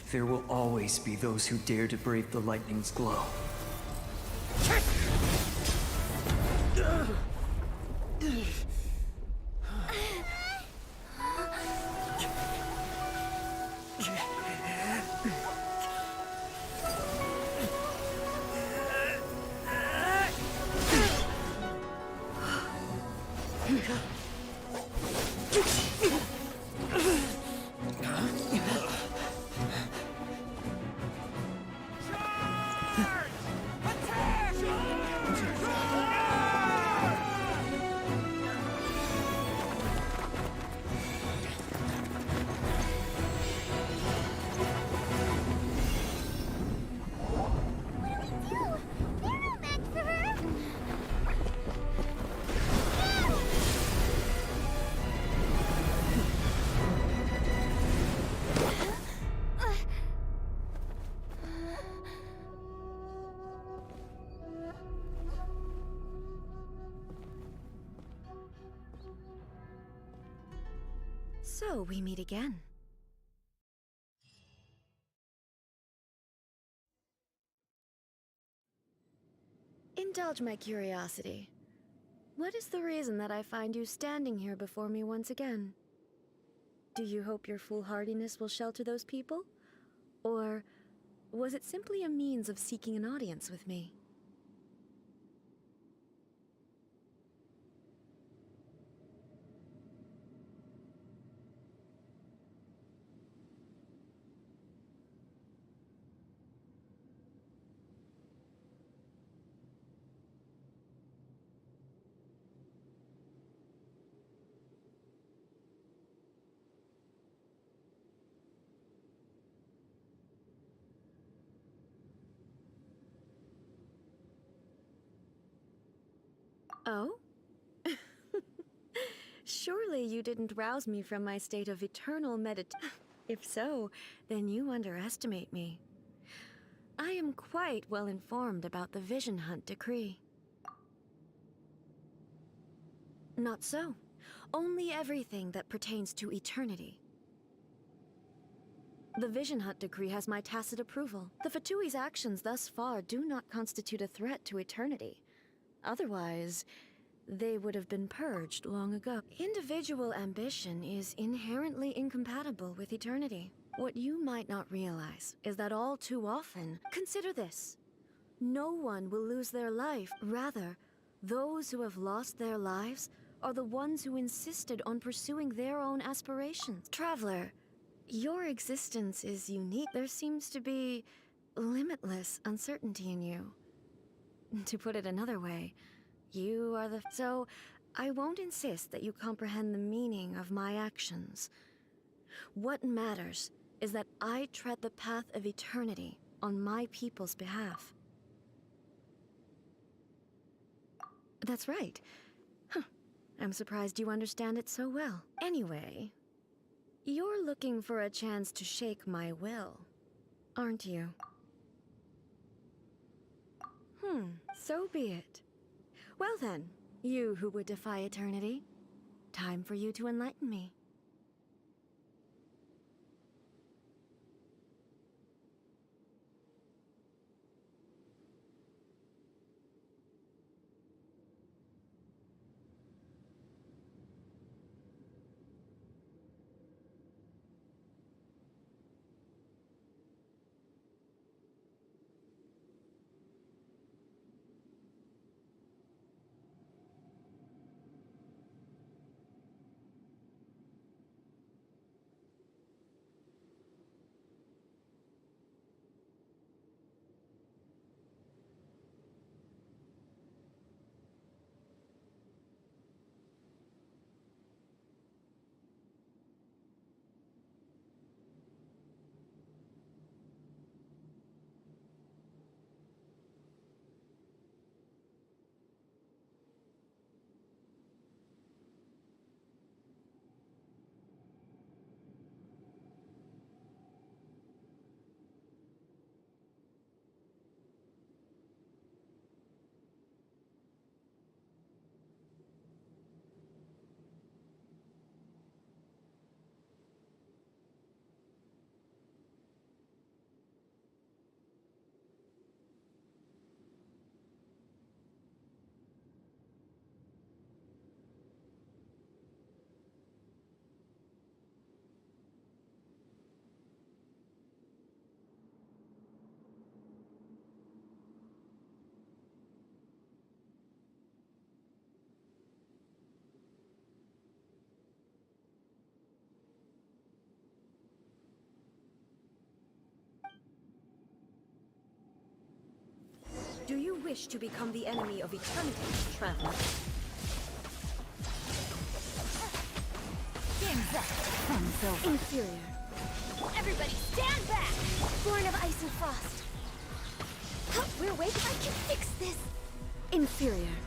There will always be those who dare to brave the lightning's glow. So, we meet again. Indulge my curiosity. What is the reason that I find you standing here before me once again? Do you hope your foolhardiness will shelter those people? Or was it simply a means of seeking an audience with me? Oh? Surely you didn't rouse me from my state of eternal If so, then you underestimate me. I am quite well informed about the Vision Hunt decree. Not so. Only everything that pertains to eternity. The Vision Hunt decree has my tacit approval. The Fatui's actions thus far do not constitute a threat to eternity. Otherwise, they would have been purged long ago. Individual ambition is inherently incompatible with eternity. What you might not realize is that all too often, consider this, no one will lose their life. Rather, those who have lost their lives are the ones who insisted on pursuing their own aspirations. Traveler, your existence is unique. There seems to be limitless uncertainty in you. To put it another way, you are the... So, I won't insist that you comprehend the meaning of my actions. What matters is that I tread the path of eternity on my people's behalf. That's right. Huh. I'm surprised you understand it so well. Anyway, you're looking for a chance to shake my will, aren't you? So be it. Well then, you who would defy eternity, time for you to enlighten me. wish to become the enemy of eternity, traveler. Game's up. Thumbs over. Inferior. Everybody stand back! Born of ice and frost. We're waiting. I can fix this. Inferior.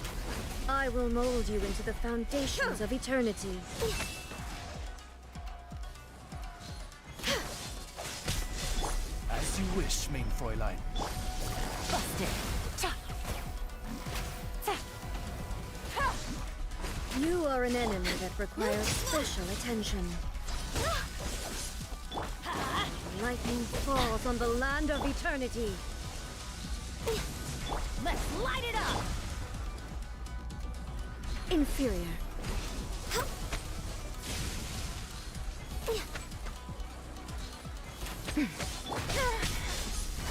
I will mold you into the foundations of eternity. As you wish, main Fräulein. Busted. You are an enemy that requires special attention. Lightning falls on the land of eternity. Let's light it up! Inferior.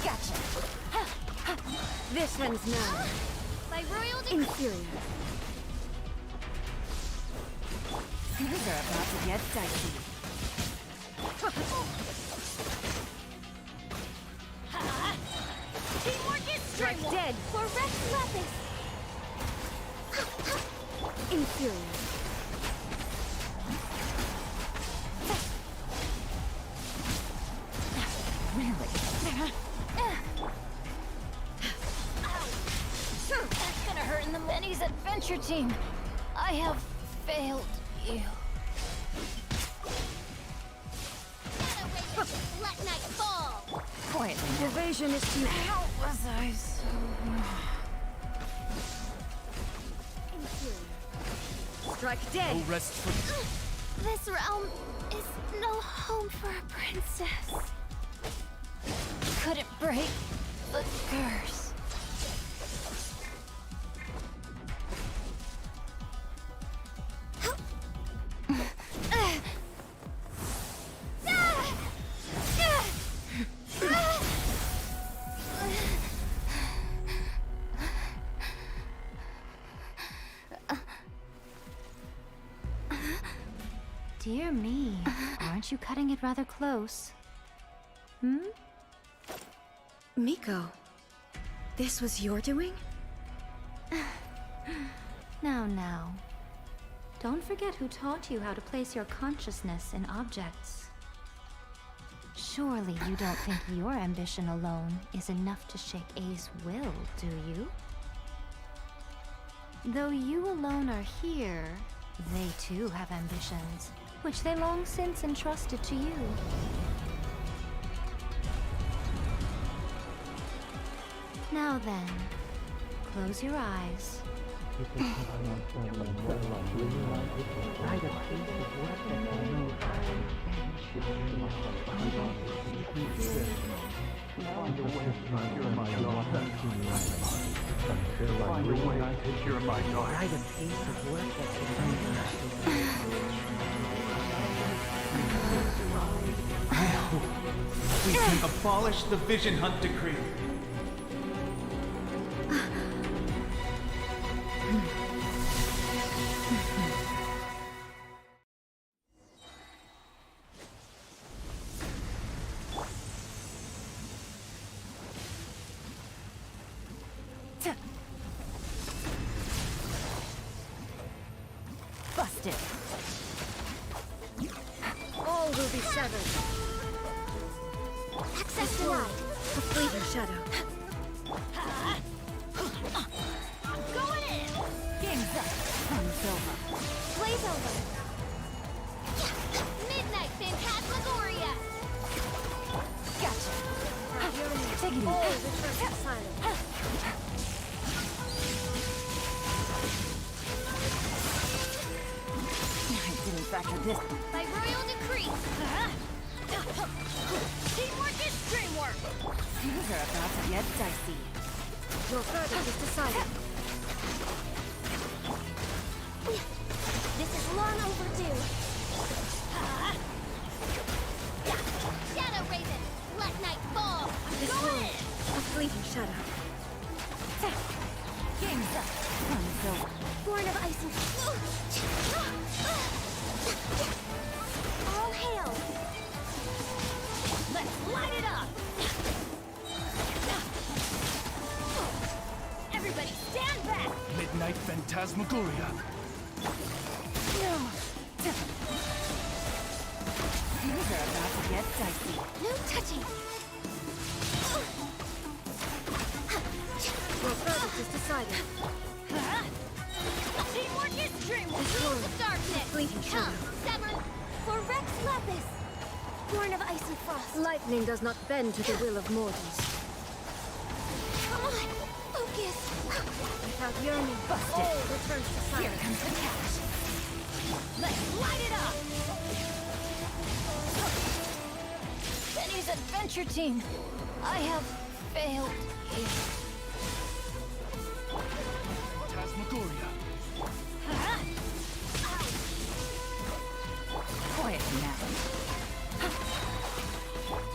Gotcha. This ends now. My royal Inferior. Things are about to get dicey. Teamwork is Strike dead. For Rex Lapis. Inferior. Really? That's gonna hurt in the Benny's adventure team. I have failed you. Let night fall. Quietly. Evasion is too. How was I so? Inferior. Strike dead. No rest for This realm is no home for a princess. Couldn't break the curse. Dear me, aren't you cutting it rather close? Miko, this was your doing? Now. Don't forget who taught you how to place your consciousness in objects. Surely you don't think your ambition alone is enough to shake A's will, do you? Though you alone are here, they too have ambitions, which they long since entrusted to you. Now then, close your eyes. I hope we can abolish the Vision Hunt Decree. Busted. All will be severed. Access denied. A fleeting shadow. I'm going in. Game's up. Fun's over. Play's over. Midnight Phantasmagoria. Gotcha. Take it all return to silence. I didn't factor this. By royal decree. Teamwork is dreamwork. Things are about to get dicey. Your verdict is decided. This is long overdue. Shadow Raven, let night fall. This Going one, in. a fleeting shadow. Game's up. Fun's over. Born of ice and all hail. Let's light it up. Midnight Phantasmagoria. Things are about to get dicey. No touching. Your verdict is decided. Teamwork is dreamwork. This Rules one. of darkness. Fleeting Come, shadow. Sever. For Rex Lapis. Born of ice and frost. Lightning does not bend to the will of mortals. Come on. Focus. Without yearning, Busted. all returns to Here silence. comes the cash. Let's light it up! Benny's adventure team. I have failed you. Phantasmagoria. Quiet now.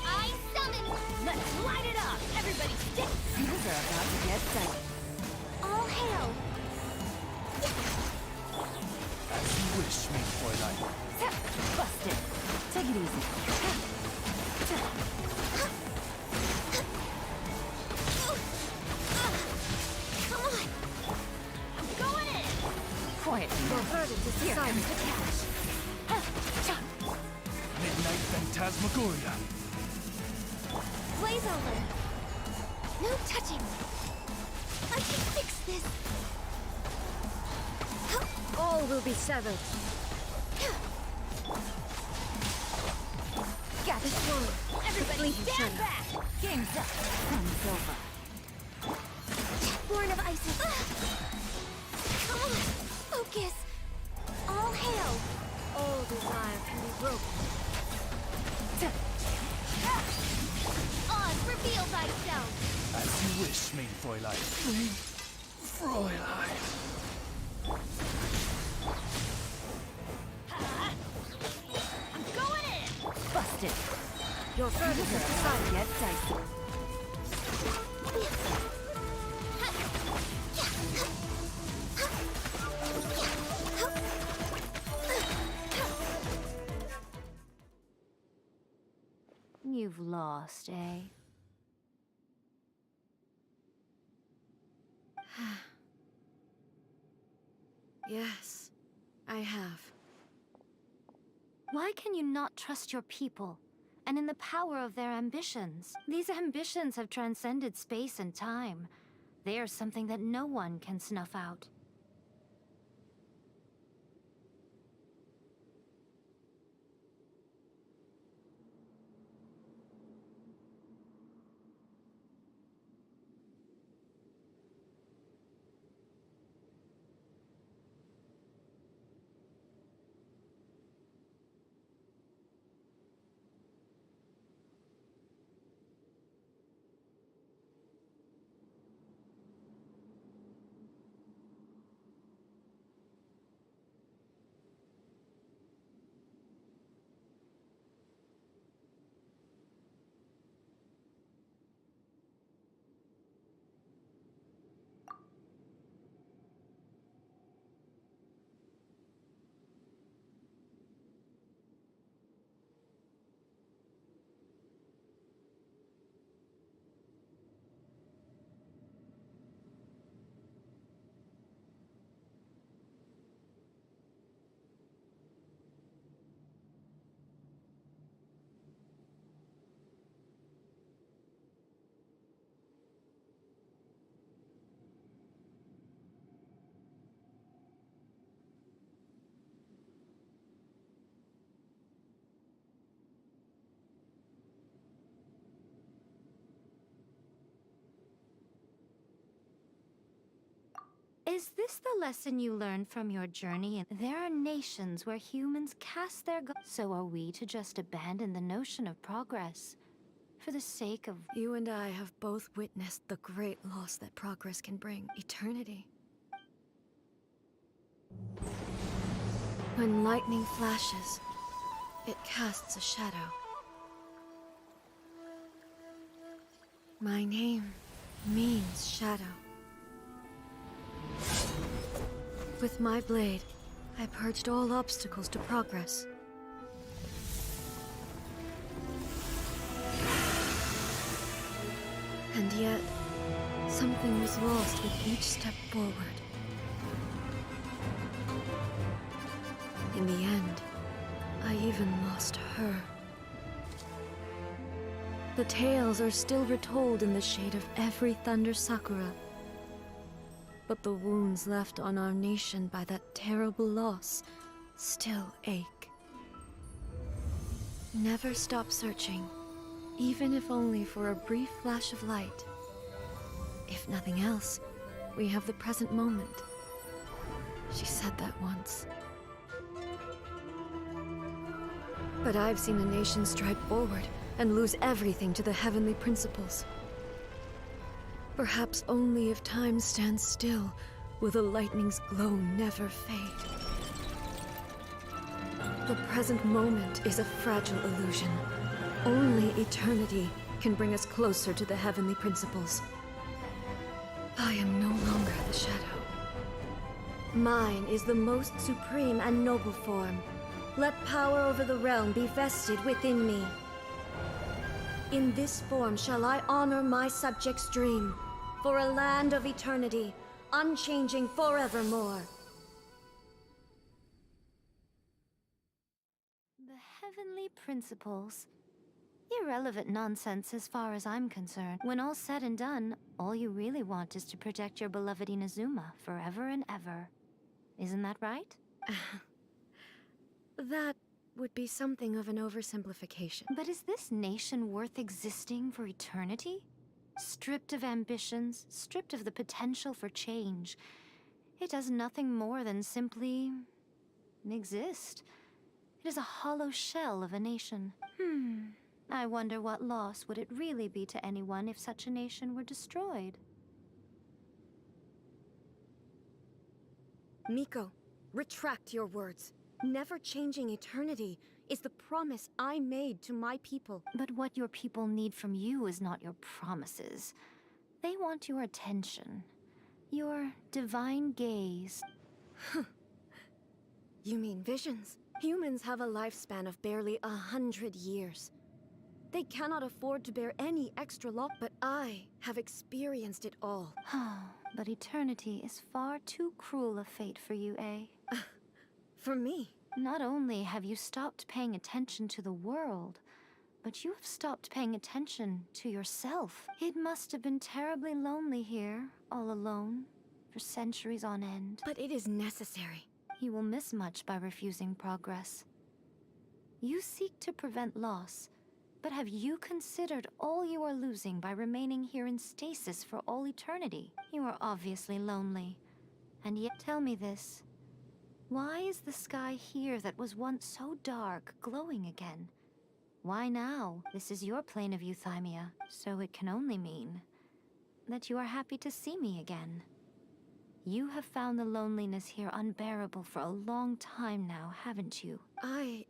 I summon. Let's light it up! Everybody stick! Things are about to get dicey. All hail. As you wish, main Fräulein. Busted. Take it easy. Come on. I'm going in. Quiet Your now. verdict is Here comes decided. the cash. Midnight Phantasmagoria. Blaze over. No touching. I can fix this. All will be severed. Got this one. Everybody stand back. Game's up. Fun's over. Born of ice and come on. Focus. All hail. All desire can be broken. Oz, reveal thyself. As you wish, main Fräulein. Fräulein. I'm going in. Busted. Your verdict is decided. Get dicey. You've lost, eh? Yes, I have. Why can you not trust your people and in the power of their ambitions? These ambitions have transcended space and time. They are something that no one can snuff out. Is this the lesson you learned from your journey? There are nations where humans cast their so are we to just abandon the notion of progress for the sake of... You and I have both witnessed the great loss that progress can bring. Eternity. When lightning flashes, it casts a shadow. My name means shadow. With my blade, I purged all obstacles to progress. And yet, something was lost with each step forward. In the end, I even lost her. The tales are still retold in the shade of every Thunder Sakura. But the wounds left on our nation by that terrible loss still ache. Never stop searching, even if only for a brief flash of light. If nothing else, we have the present moment. She said that once. But I've seen a nation stride forward and lose everything to the heavenly principles. Perhaps only if time stands still will the lightning's glow never fade. The present moment is a fragile illusion. Only eternity can bring us closer to the heavenly principles. I am no longer the shadow. Mine is the most supreme and noble form. Let power over the realm be vested within me. In this form shall I honor my subjects' dream, for a land of eternity, unchanging forevermore. The heavenly principles. Irrelevant nonsense as far as I'm concerned. When all's said and done, all you really want is to protect your beloved Inazuma forever and ever. Isn't that right? That would be something of an oversimplification. But is this nation worth existing for eternity? Stripped of ambitions, stripped of the potential for change. It does nothing more than simply exist. It is a hollow shell of a nation. I wonder what loss would it really be to anyone if such a nation were destroyed? Miko, retract your words. Never changing eternity is the promise I made to my people. But what your people need from you is not your promises. They want your attention. Your divine gaze. You mean visions? Humans have a lifespan of barely 100 years. They cannot afford to bear any extra loss, but I have experienced it all. But eternity is far too cruel a fate for you, eh? For me? Not only have you stopped paying attention to the world, but you have stopped paying attention to yourself. It must have been terribly lonely here, all alone, for centuries on end. But it is necessary. You will miss much by refusing progress. You seek to prevent loss, but have you considered all you are losing by remaining here in stasis for all eternity? You are obviously lonely. And yet, tell me this. Why is the sky here that was once so dark glowing again? Why now? This is your plane of euthymia, so it can only mean that you are happy to see me again. You have found the loneliness here unbearable for a long time now, haven't you? I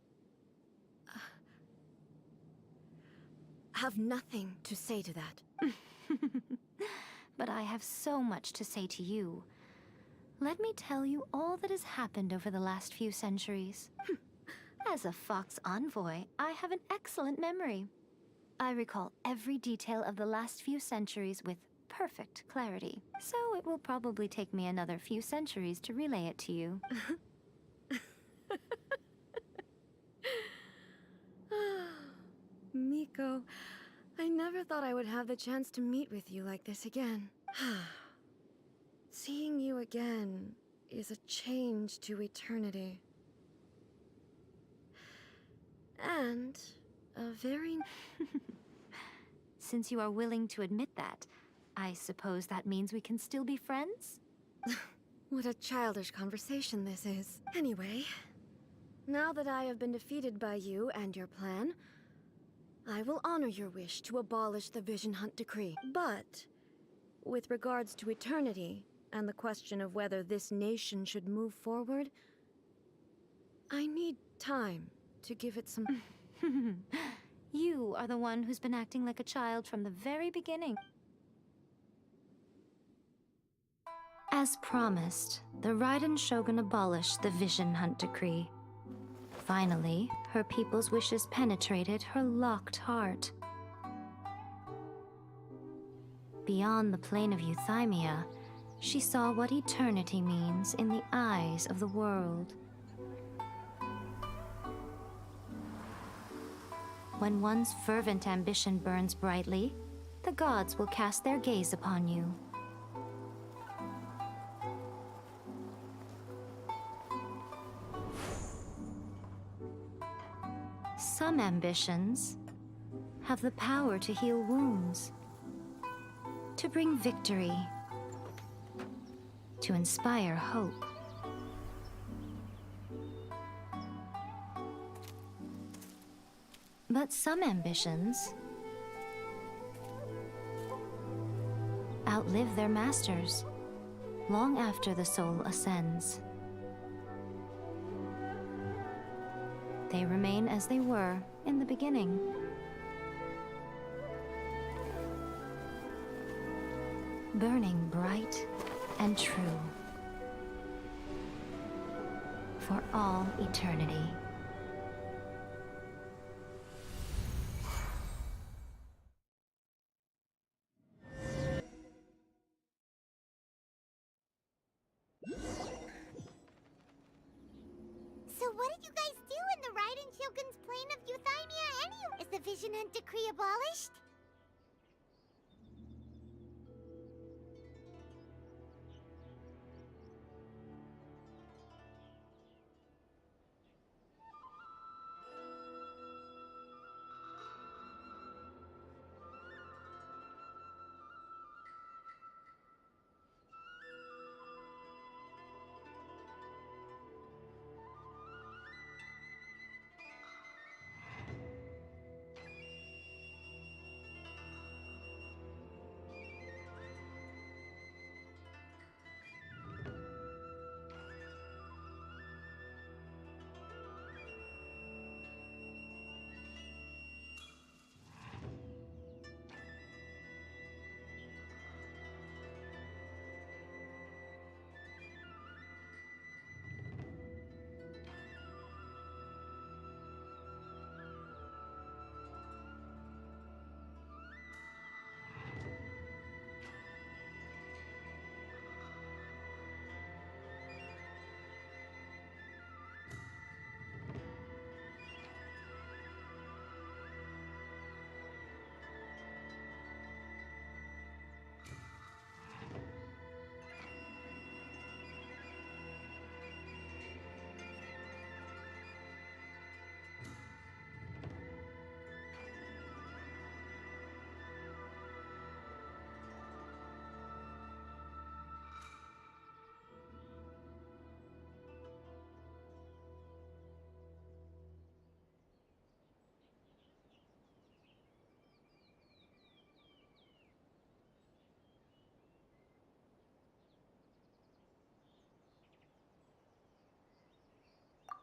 have nothing to say to that. But I have so much to say to you. Let me tell you all that has happened over the last few centuries. As a Fox envoy, I have an excellent memory. I recall every detail of the last few centuries with perfect clarity. So it will probably take me another few centuries to relay it to you. Miko, I never thought I would have the chance to meet with you like this again. Seeing you again is a change to eternity. And a very... Since you are willing to admit that, I suppose that means we can still be friends? What a childish conversation this is. Anyway, now that I have been defeated by you and your plan, I will honor your wish to abolish the Vision Hunt Decree. But, with regards to eternity, and the question of whether this nation should move forward, I need time to give it some... You are the one who's been acting like a child from the very beginning. As promised, the Raiden Shogun abolished the Vision Hunt Decree. Finally, her people's wishes penetrated her locked heart. Beyond the plane of euthymia, she saw what eternity means in the eyes of the world. When one's fervent ambition burns brightly, the gods will cast their gaze upon you. Some ambitions have the power to heal wounds, to bring victory, to inspire hope. But some ambitions outlive their masters long after the soul ascends. They remain as they were in the beginning. Burning bright and true for all eternity. So what did you guys do in the Raiden Shogun's plane of Euthymia anyway? Is the Vision Hunt decree abolished?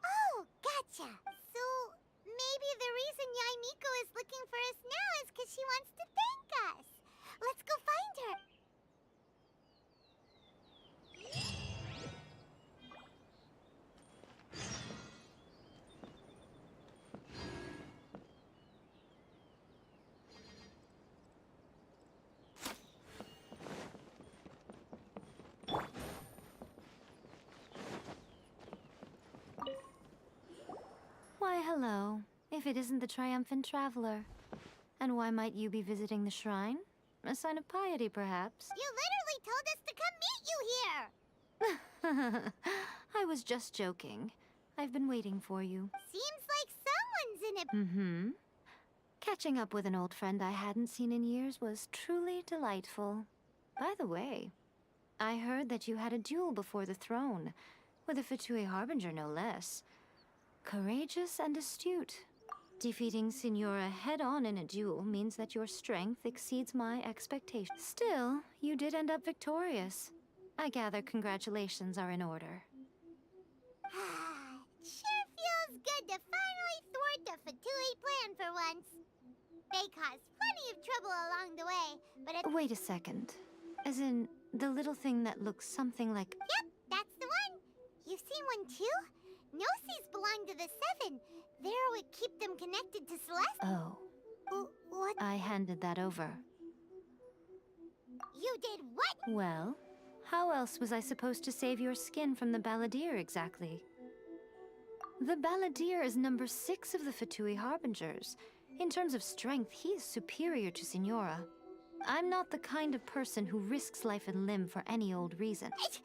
Oh, gotcha. So, maybe the reason Yai Miko is looking for us now is because she wants to thank us. Let's go find her. Why, hello, if it isn't the triumphant traveler. And why might you be visiting the shrine? A sign of piety, perhaps? You literally told us to come meet you here! I was just joking. I've been waiting for you. Seems like someone's in it. Mm-hmm. Catching up with an old friend I hadn't seen in years was truly delightful. By the way, I heard that you had a duel before the throne, with a Fatui Harbinger no less. Courageous and astute. Defeating Signora head-on in a duel means that your strength exceeds my expectations. Still, you did end up victorious. I gather congratulations are in order. Sure feels good to finally thwart the Fatui plan for once. They caused plenty of trouble along the way, but it— Wait a second. As in, the little thing that looks something like— Yep, that's the one. You've seen one too? Gnosis belong to the Seven. They're what keep them connected to Celeste. Oh. What? I handed that over. You did what? Well, how else was I supposed to save your skin from the Balladeer exactly? The Balladeer is number 6 of the Fatui Harbingers. In terms of strength, he is superior to Signora. I'm not the kind of person who risks life and limb for any old reason. For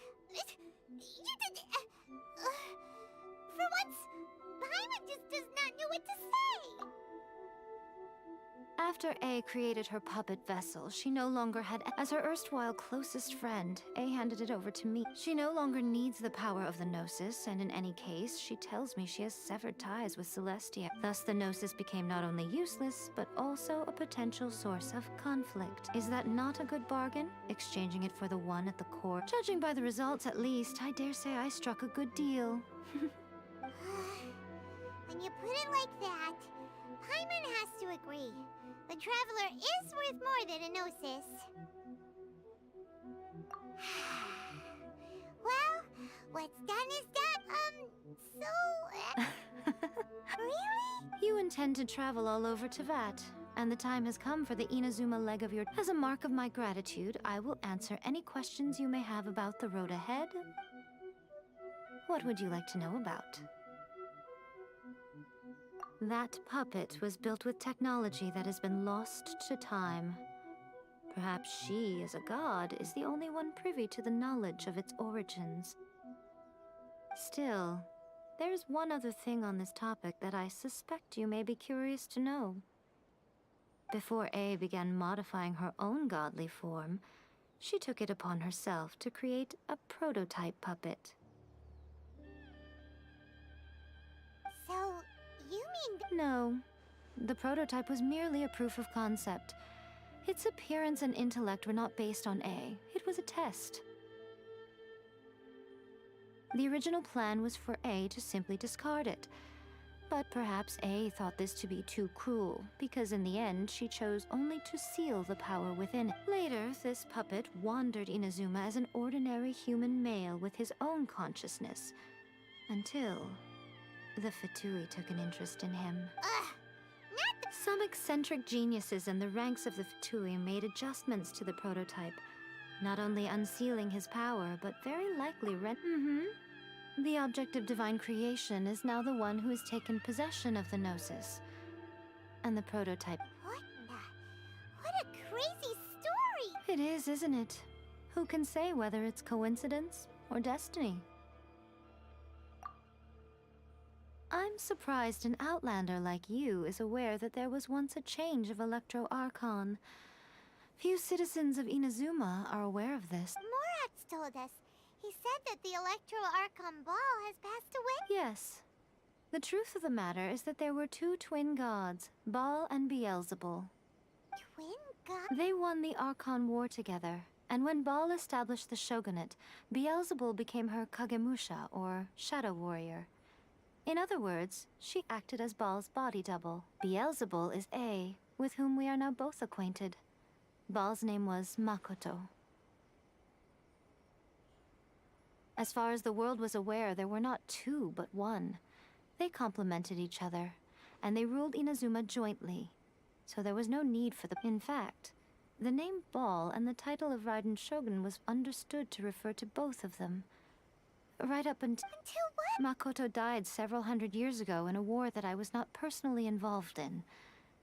once, Paimon just does not know what to say. After A created her puppet vessel, she no longer had... As her erstwhile closest friend, A handed it over to me. She no longer needs the power of the Gnosis, and in any case, she tells me she has severed ties with Celestia. Thus, the Gnosis became not only useless, but also a potential source of conflict. Is that not a good bargain? Exchanging it for the one at the core? Judging by the results, at least, I dare say I struck a good deal. When you put it like that, Paimon has to agree. The Traveler is worth more than a Gnosis. Well, what's done is done. Really? You intend to travel all over Teyvat, and the time has come for the Inazuma leg of your... As a mark of my gratitude, I will answer any questions you may have about the road ahead. What would you like to know about? That puppet was built with technology that has been lost to time. Perhaps she, as a god, is the only one privy to the knowledge of its origins. Still, there is one other thing on this topic that I suspect you may be curious to know. Before A began modifying her own godly form, she took it upon herself to create a prototype puppet. So, you mean... No. The prototype was merely a proof of concept. Its appearance and intellect were not based on A. It was a test. The original plan was for A to simply discard it. But perhaps A thought this to be too cruel, because in the end she chose only to seal the power within it. Later, this puppet wandered Inazuma as an ordinary human male with his own consciousness. Until... the Fatui took an interest in him. Some eccentric geniuses in the ranks of the Fatui made adjustments to the prototype, not only unsealing his power, but very likely The object of divine creation is now the one who has taken possession of the Gnosis. And the prototype... What a crazy story! It is, isn't it? Who can say whether it's coincidence or destiny? I'm surprised an outlander like you is aware that there was once a change of Electro Archon. Few citizens of Inazuma are aware of this. Morat's told us. He said that the Electro Archon Ball has passed away. Yes. The truth of the matter is that there were two twin gods, Baal and Beelzebul. Twin gods? They won the Archon War together, and when Baal established the shogunate, Beelzebul became her Kagemusha, or shadow warrior. In other words, she acted as Baal's body double. Beelzebul is A, with whom we are now both acquainted. Baal's name was Makoto. As far as the world was aware, there were not two, but one. They complemented each other, and they ruled Inazuma jointly, so there was no need for the... In fact, the name Baal and the title of Raiden Shogun was understood to refer to both of them. Right up until what? Makoto died several hundred years ago in a war that I was not personally involved in.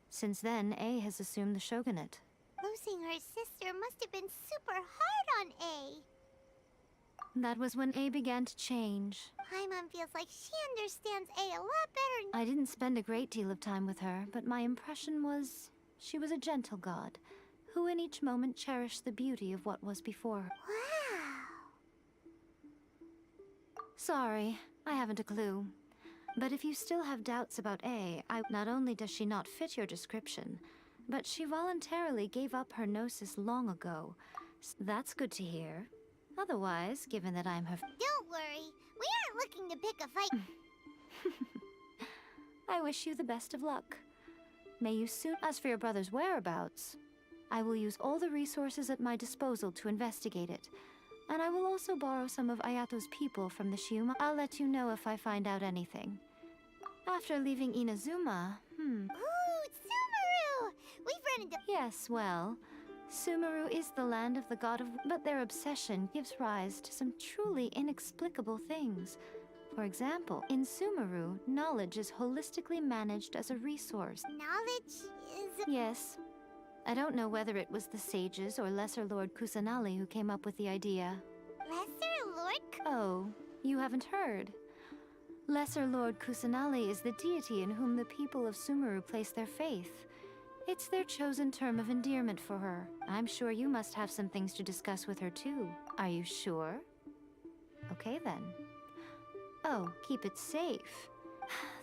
Since then, A has assumed the shogunate. Losing her sister must have been super hard on A. That was when A began to change. Paimon feels like she understands A a lot better. I didn't spend a great deal of time with her, but my impression was she was a gentle god, who in each moment cherished the beauty of what was before her. Wow. Sorry, I haven't a clue. But if you still have doubts about A, not only does she not fit your description, but she voluntarily gave up her gnosis long ago. That's good to hear. Otherwise, given that I'm her... Don't worry, we aren't looking to pick a fight. I wish you the best of luck. May you soon... As for your brother's whereabouts, I will use all the resources at my disposal to investigate it. And I will also borrow some of Ayato's people from the Shiuma. I'll let you know if I find out anything. After leaving Inazuma, Ooh, Sumeru! We've run into... Yes, well, Sumeru is the land of the god of... But their obsession gives rise to some truly inexplicable things. For example, in Sumeru, knowledge is holistically managed as a resource. Knowledge is... Yes. I don't know whether it was the sages or Lesser Lord Kusanali who came up with the idea. Lesser Lord... Oh, you haven't heard. Lesser Lord Kusanali is the deity in whom the people of Sumeru place their faith. It's their chosen term of endearment for her. I'm sure you must have some things to discuss with her too. Are you sure? Okay then. Oh, keep it safe.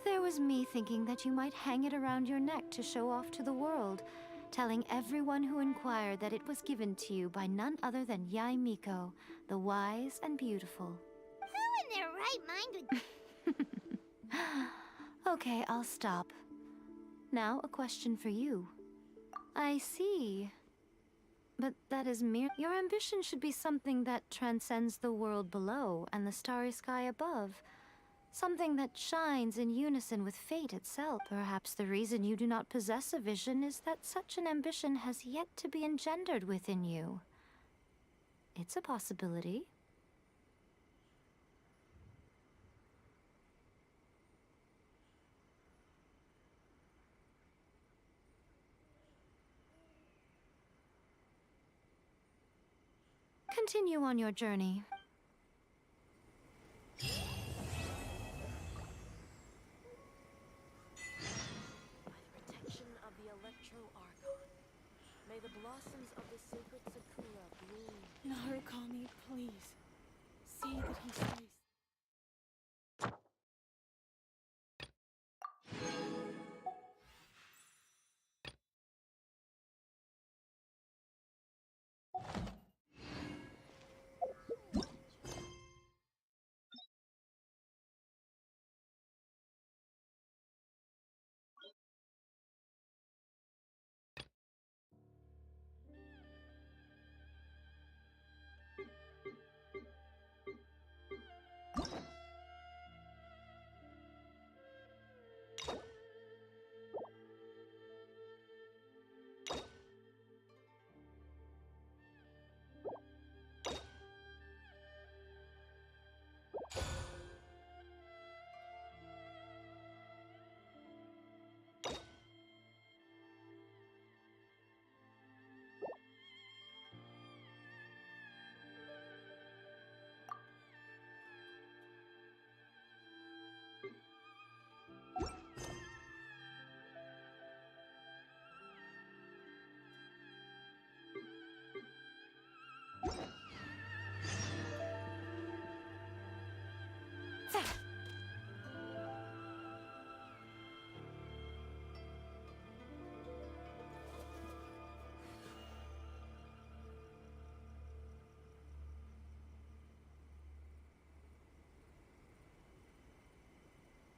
There was me thinking that you might hang it around your neck to show off to the world, telling everyone who inquired that it was given to you by none other than Yae Miko, the wise and beautiful. Who in their right mind would... Okay, I'll stop. Now, a question for you. I see. But that is mere... Your ambition should be something that transcends the world below and the starry sky above. Something that shines in unison with fate itself. Perhaps the reason you do not possess a vision is that such an ambition has yet to be engendered within you. It's a possibility. Continue on your journey. By the protection of the Electro-Archon, may the blossoms of the sacred Sakura bloom. Narukami, please. See that he stays.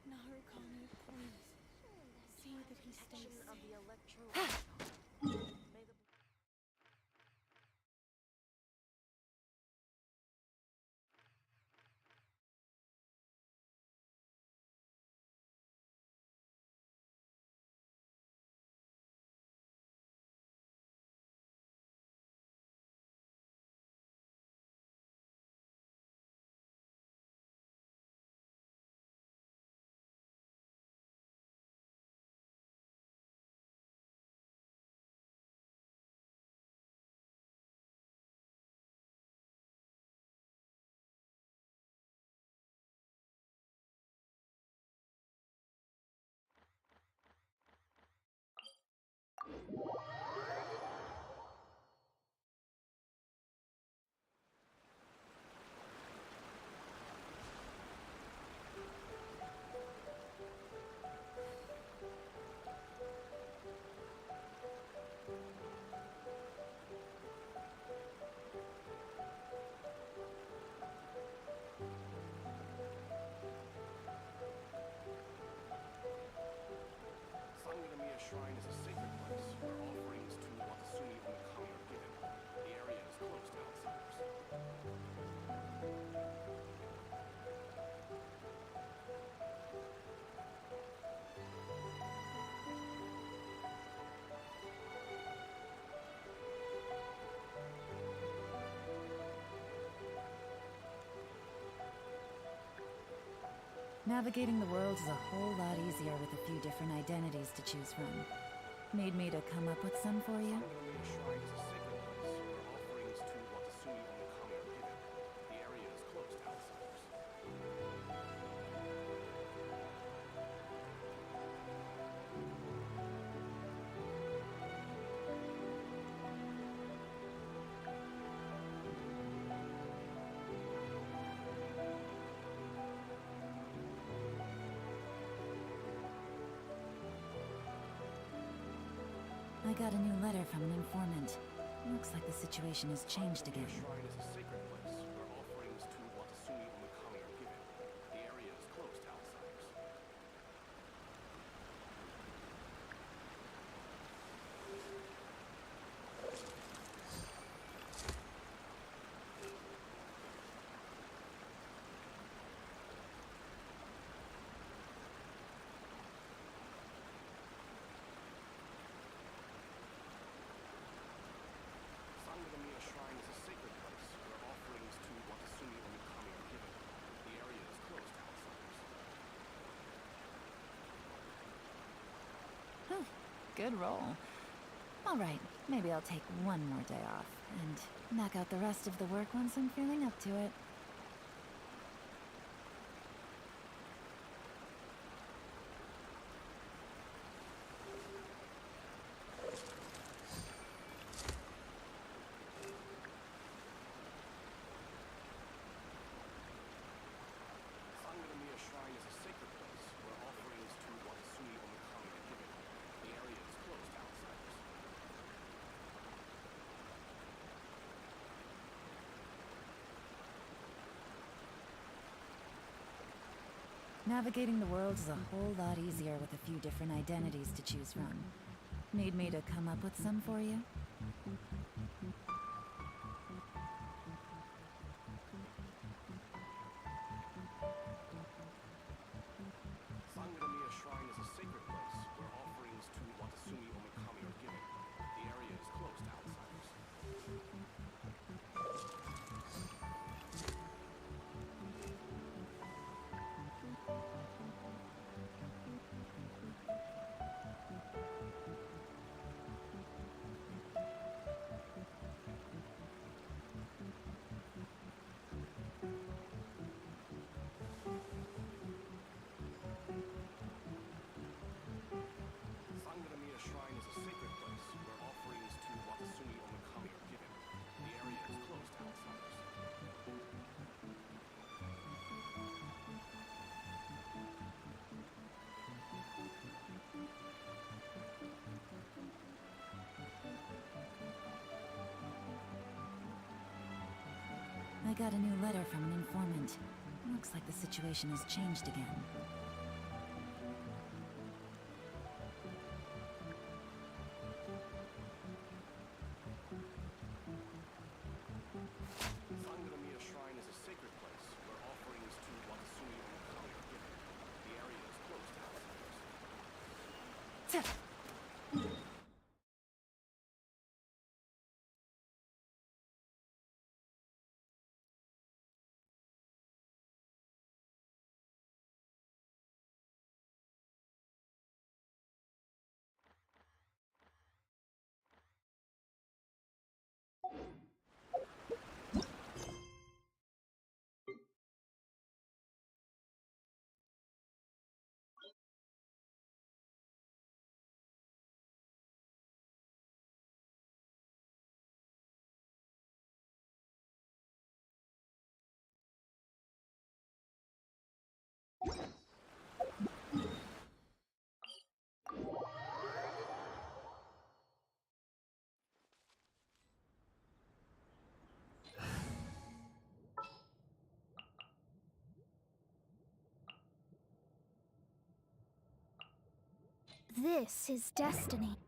Narukami, please. See that he stays safe. Of the Electro-Archon. Navigating the world is a whole lot easier with a few different identities to choose from. Need me to come up with some for you? I got a new letter from an informant. Looks like the situation has changed again. Good roll. All right, maybe I'll take one more day off and knock out the rest of the work once I'm feeling up to it. Navigating the world is a whole lot easier with a few different identities to choose from. Need me to come up with some for you? I got a new letter from an informant. Looks like the situation has changed again. This is destiny.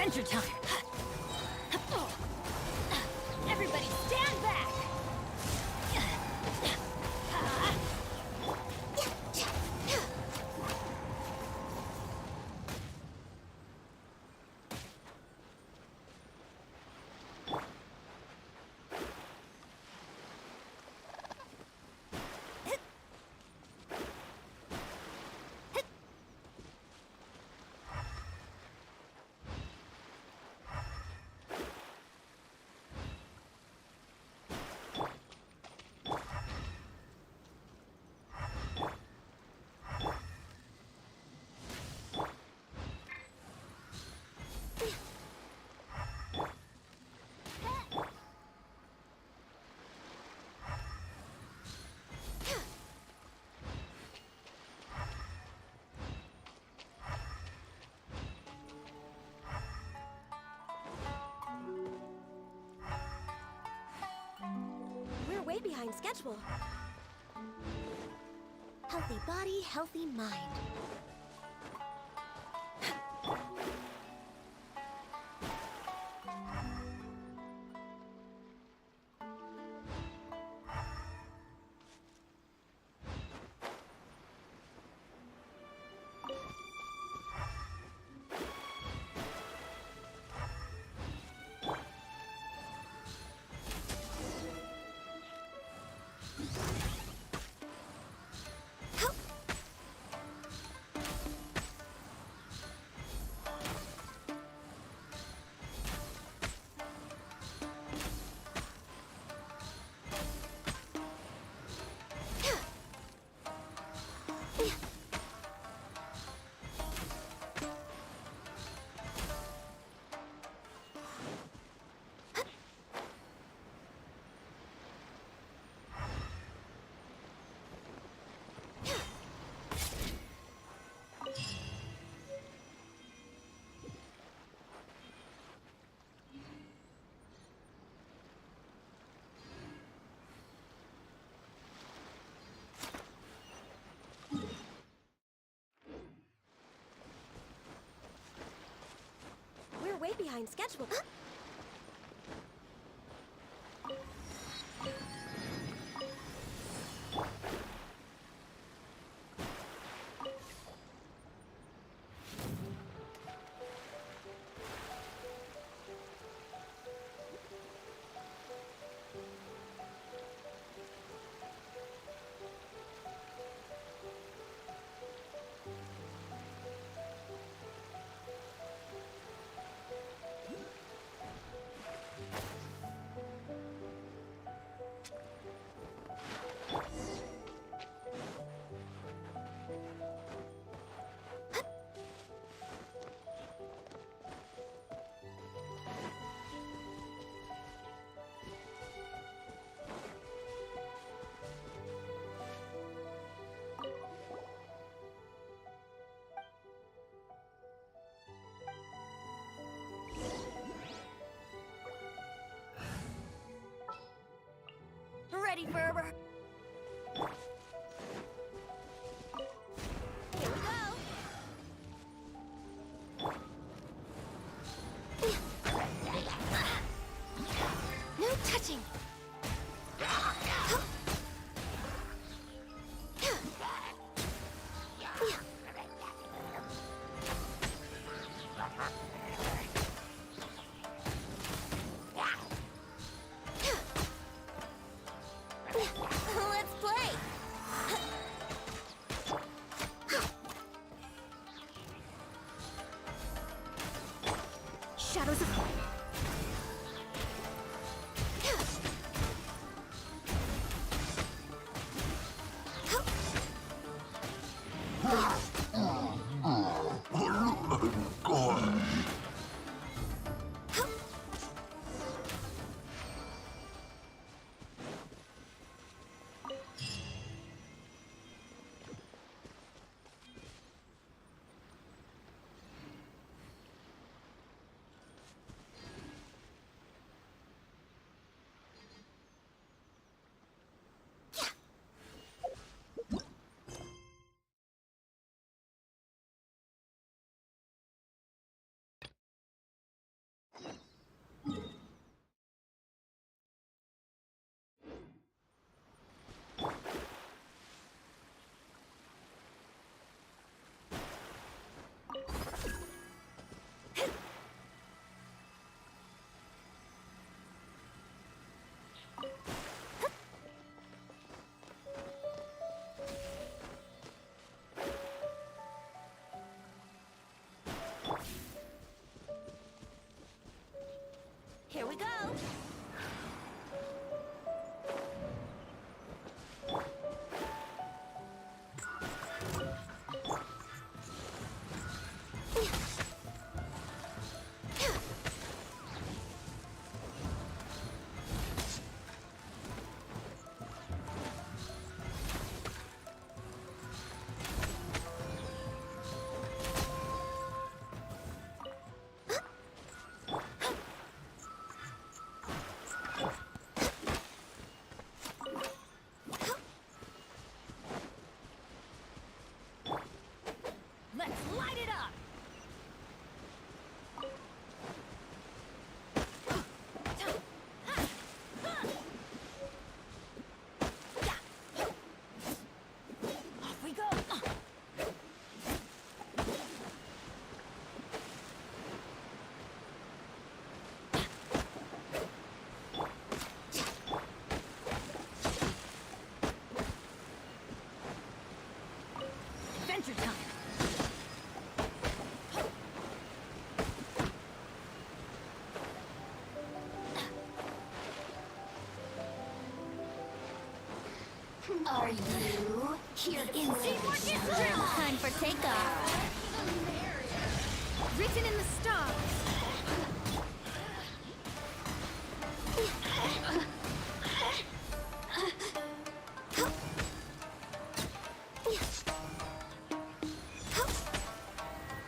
Adventure time! Everybody stand back! We're way behind schedule. Healthy body, healthy mind. We're way behind schedule. Ready, Ferber. Here we go. No touching. Let's play. Shadows of Here we go. Let's light it up! Off we go! Adventure time! Are you here in Time for takeoff. Written in the stars.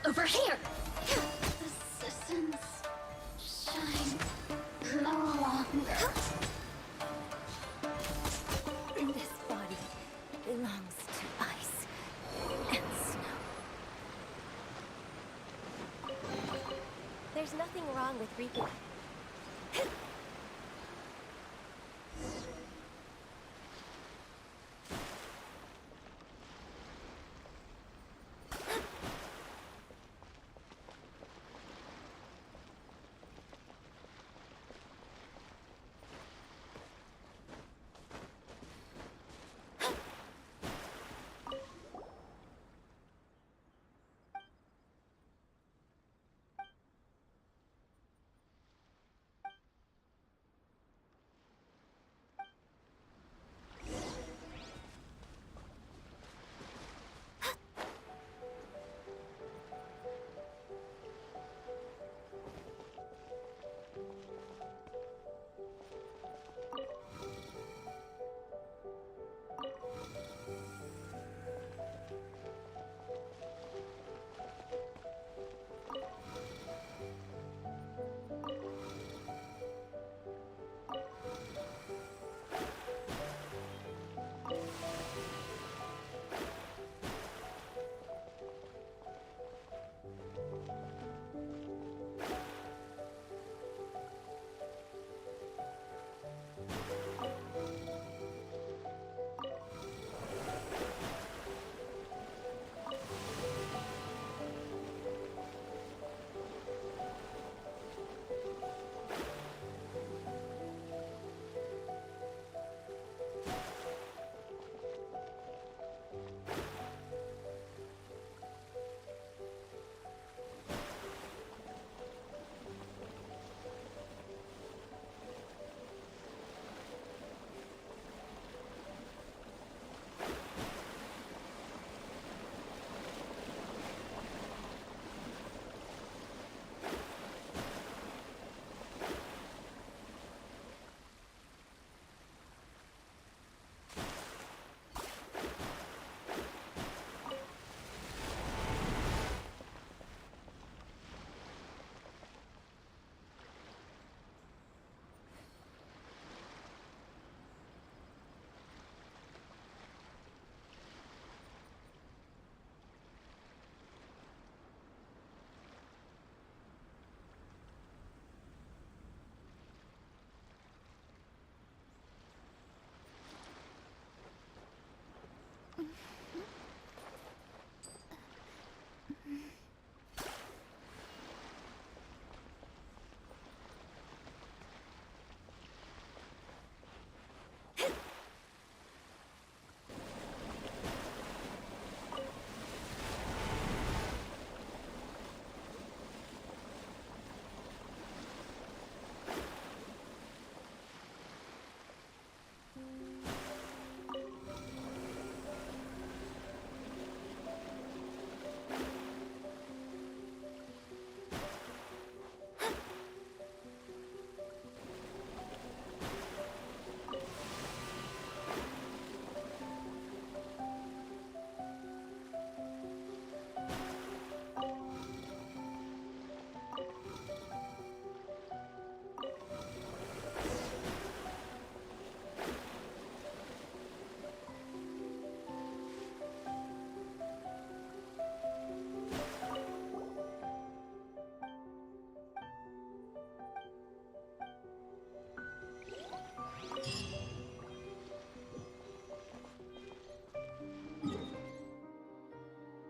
Over here! The citizens shine no longer. This body belongs to ice and snow. There's nothing wrong with reaping.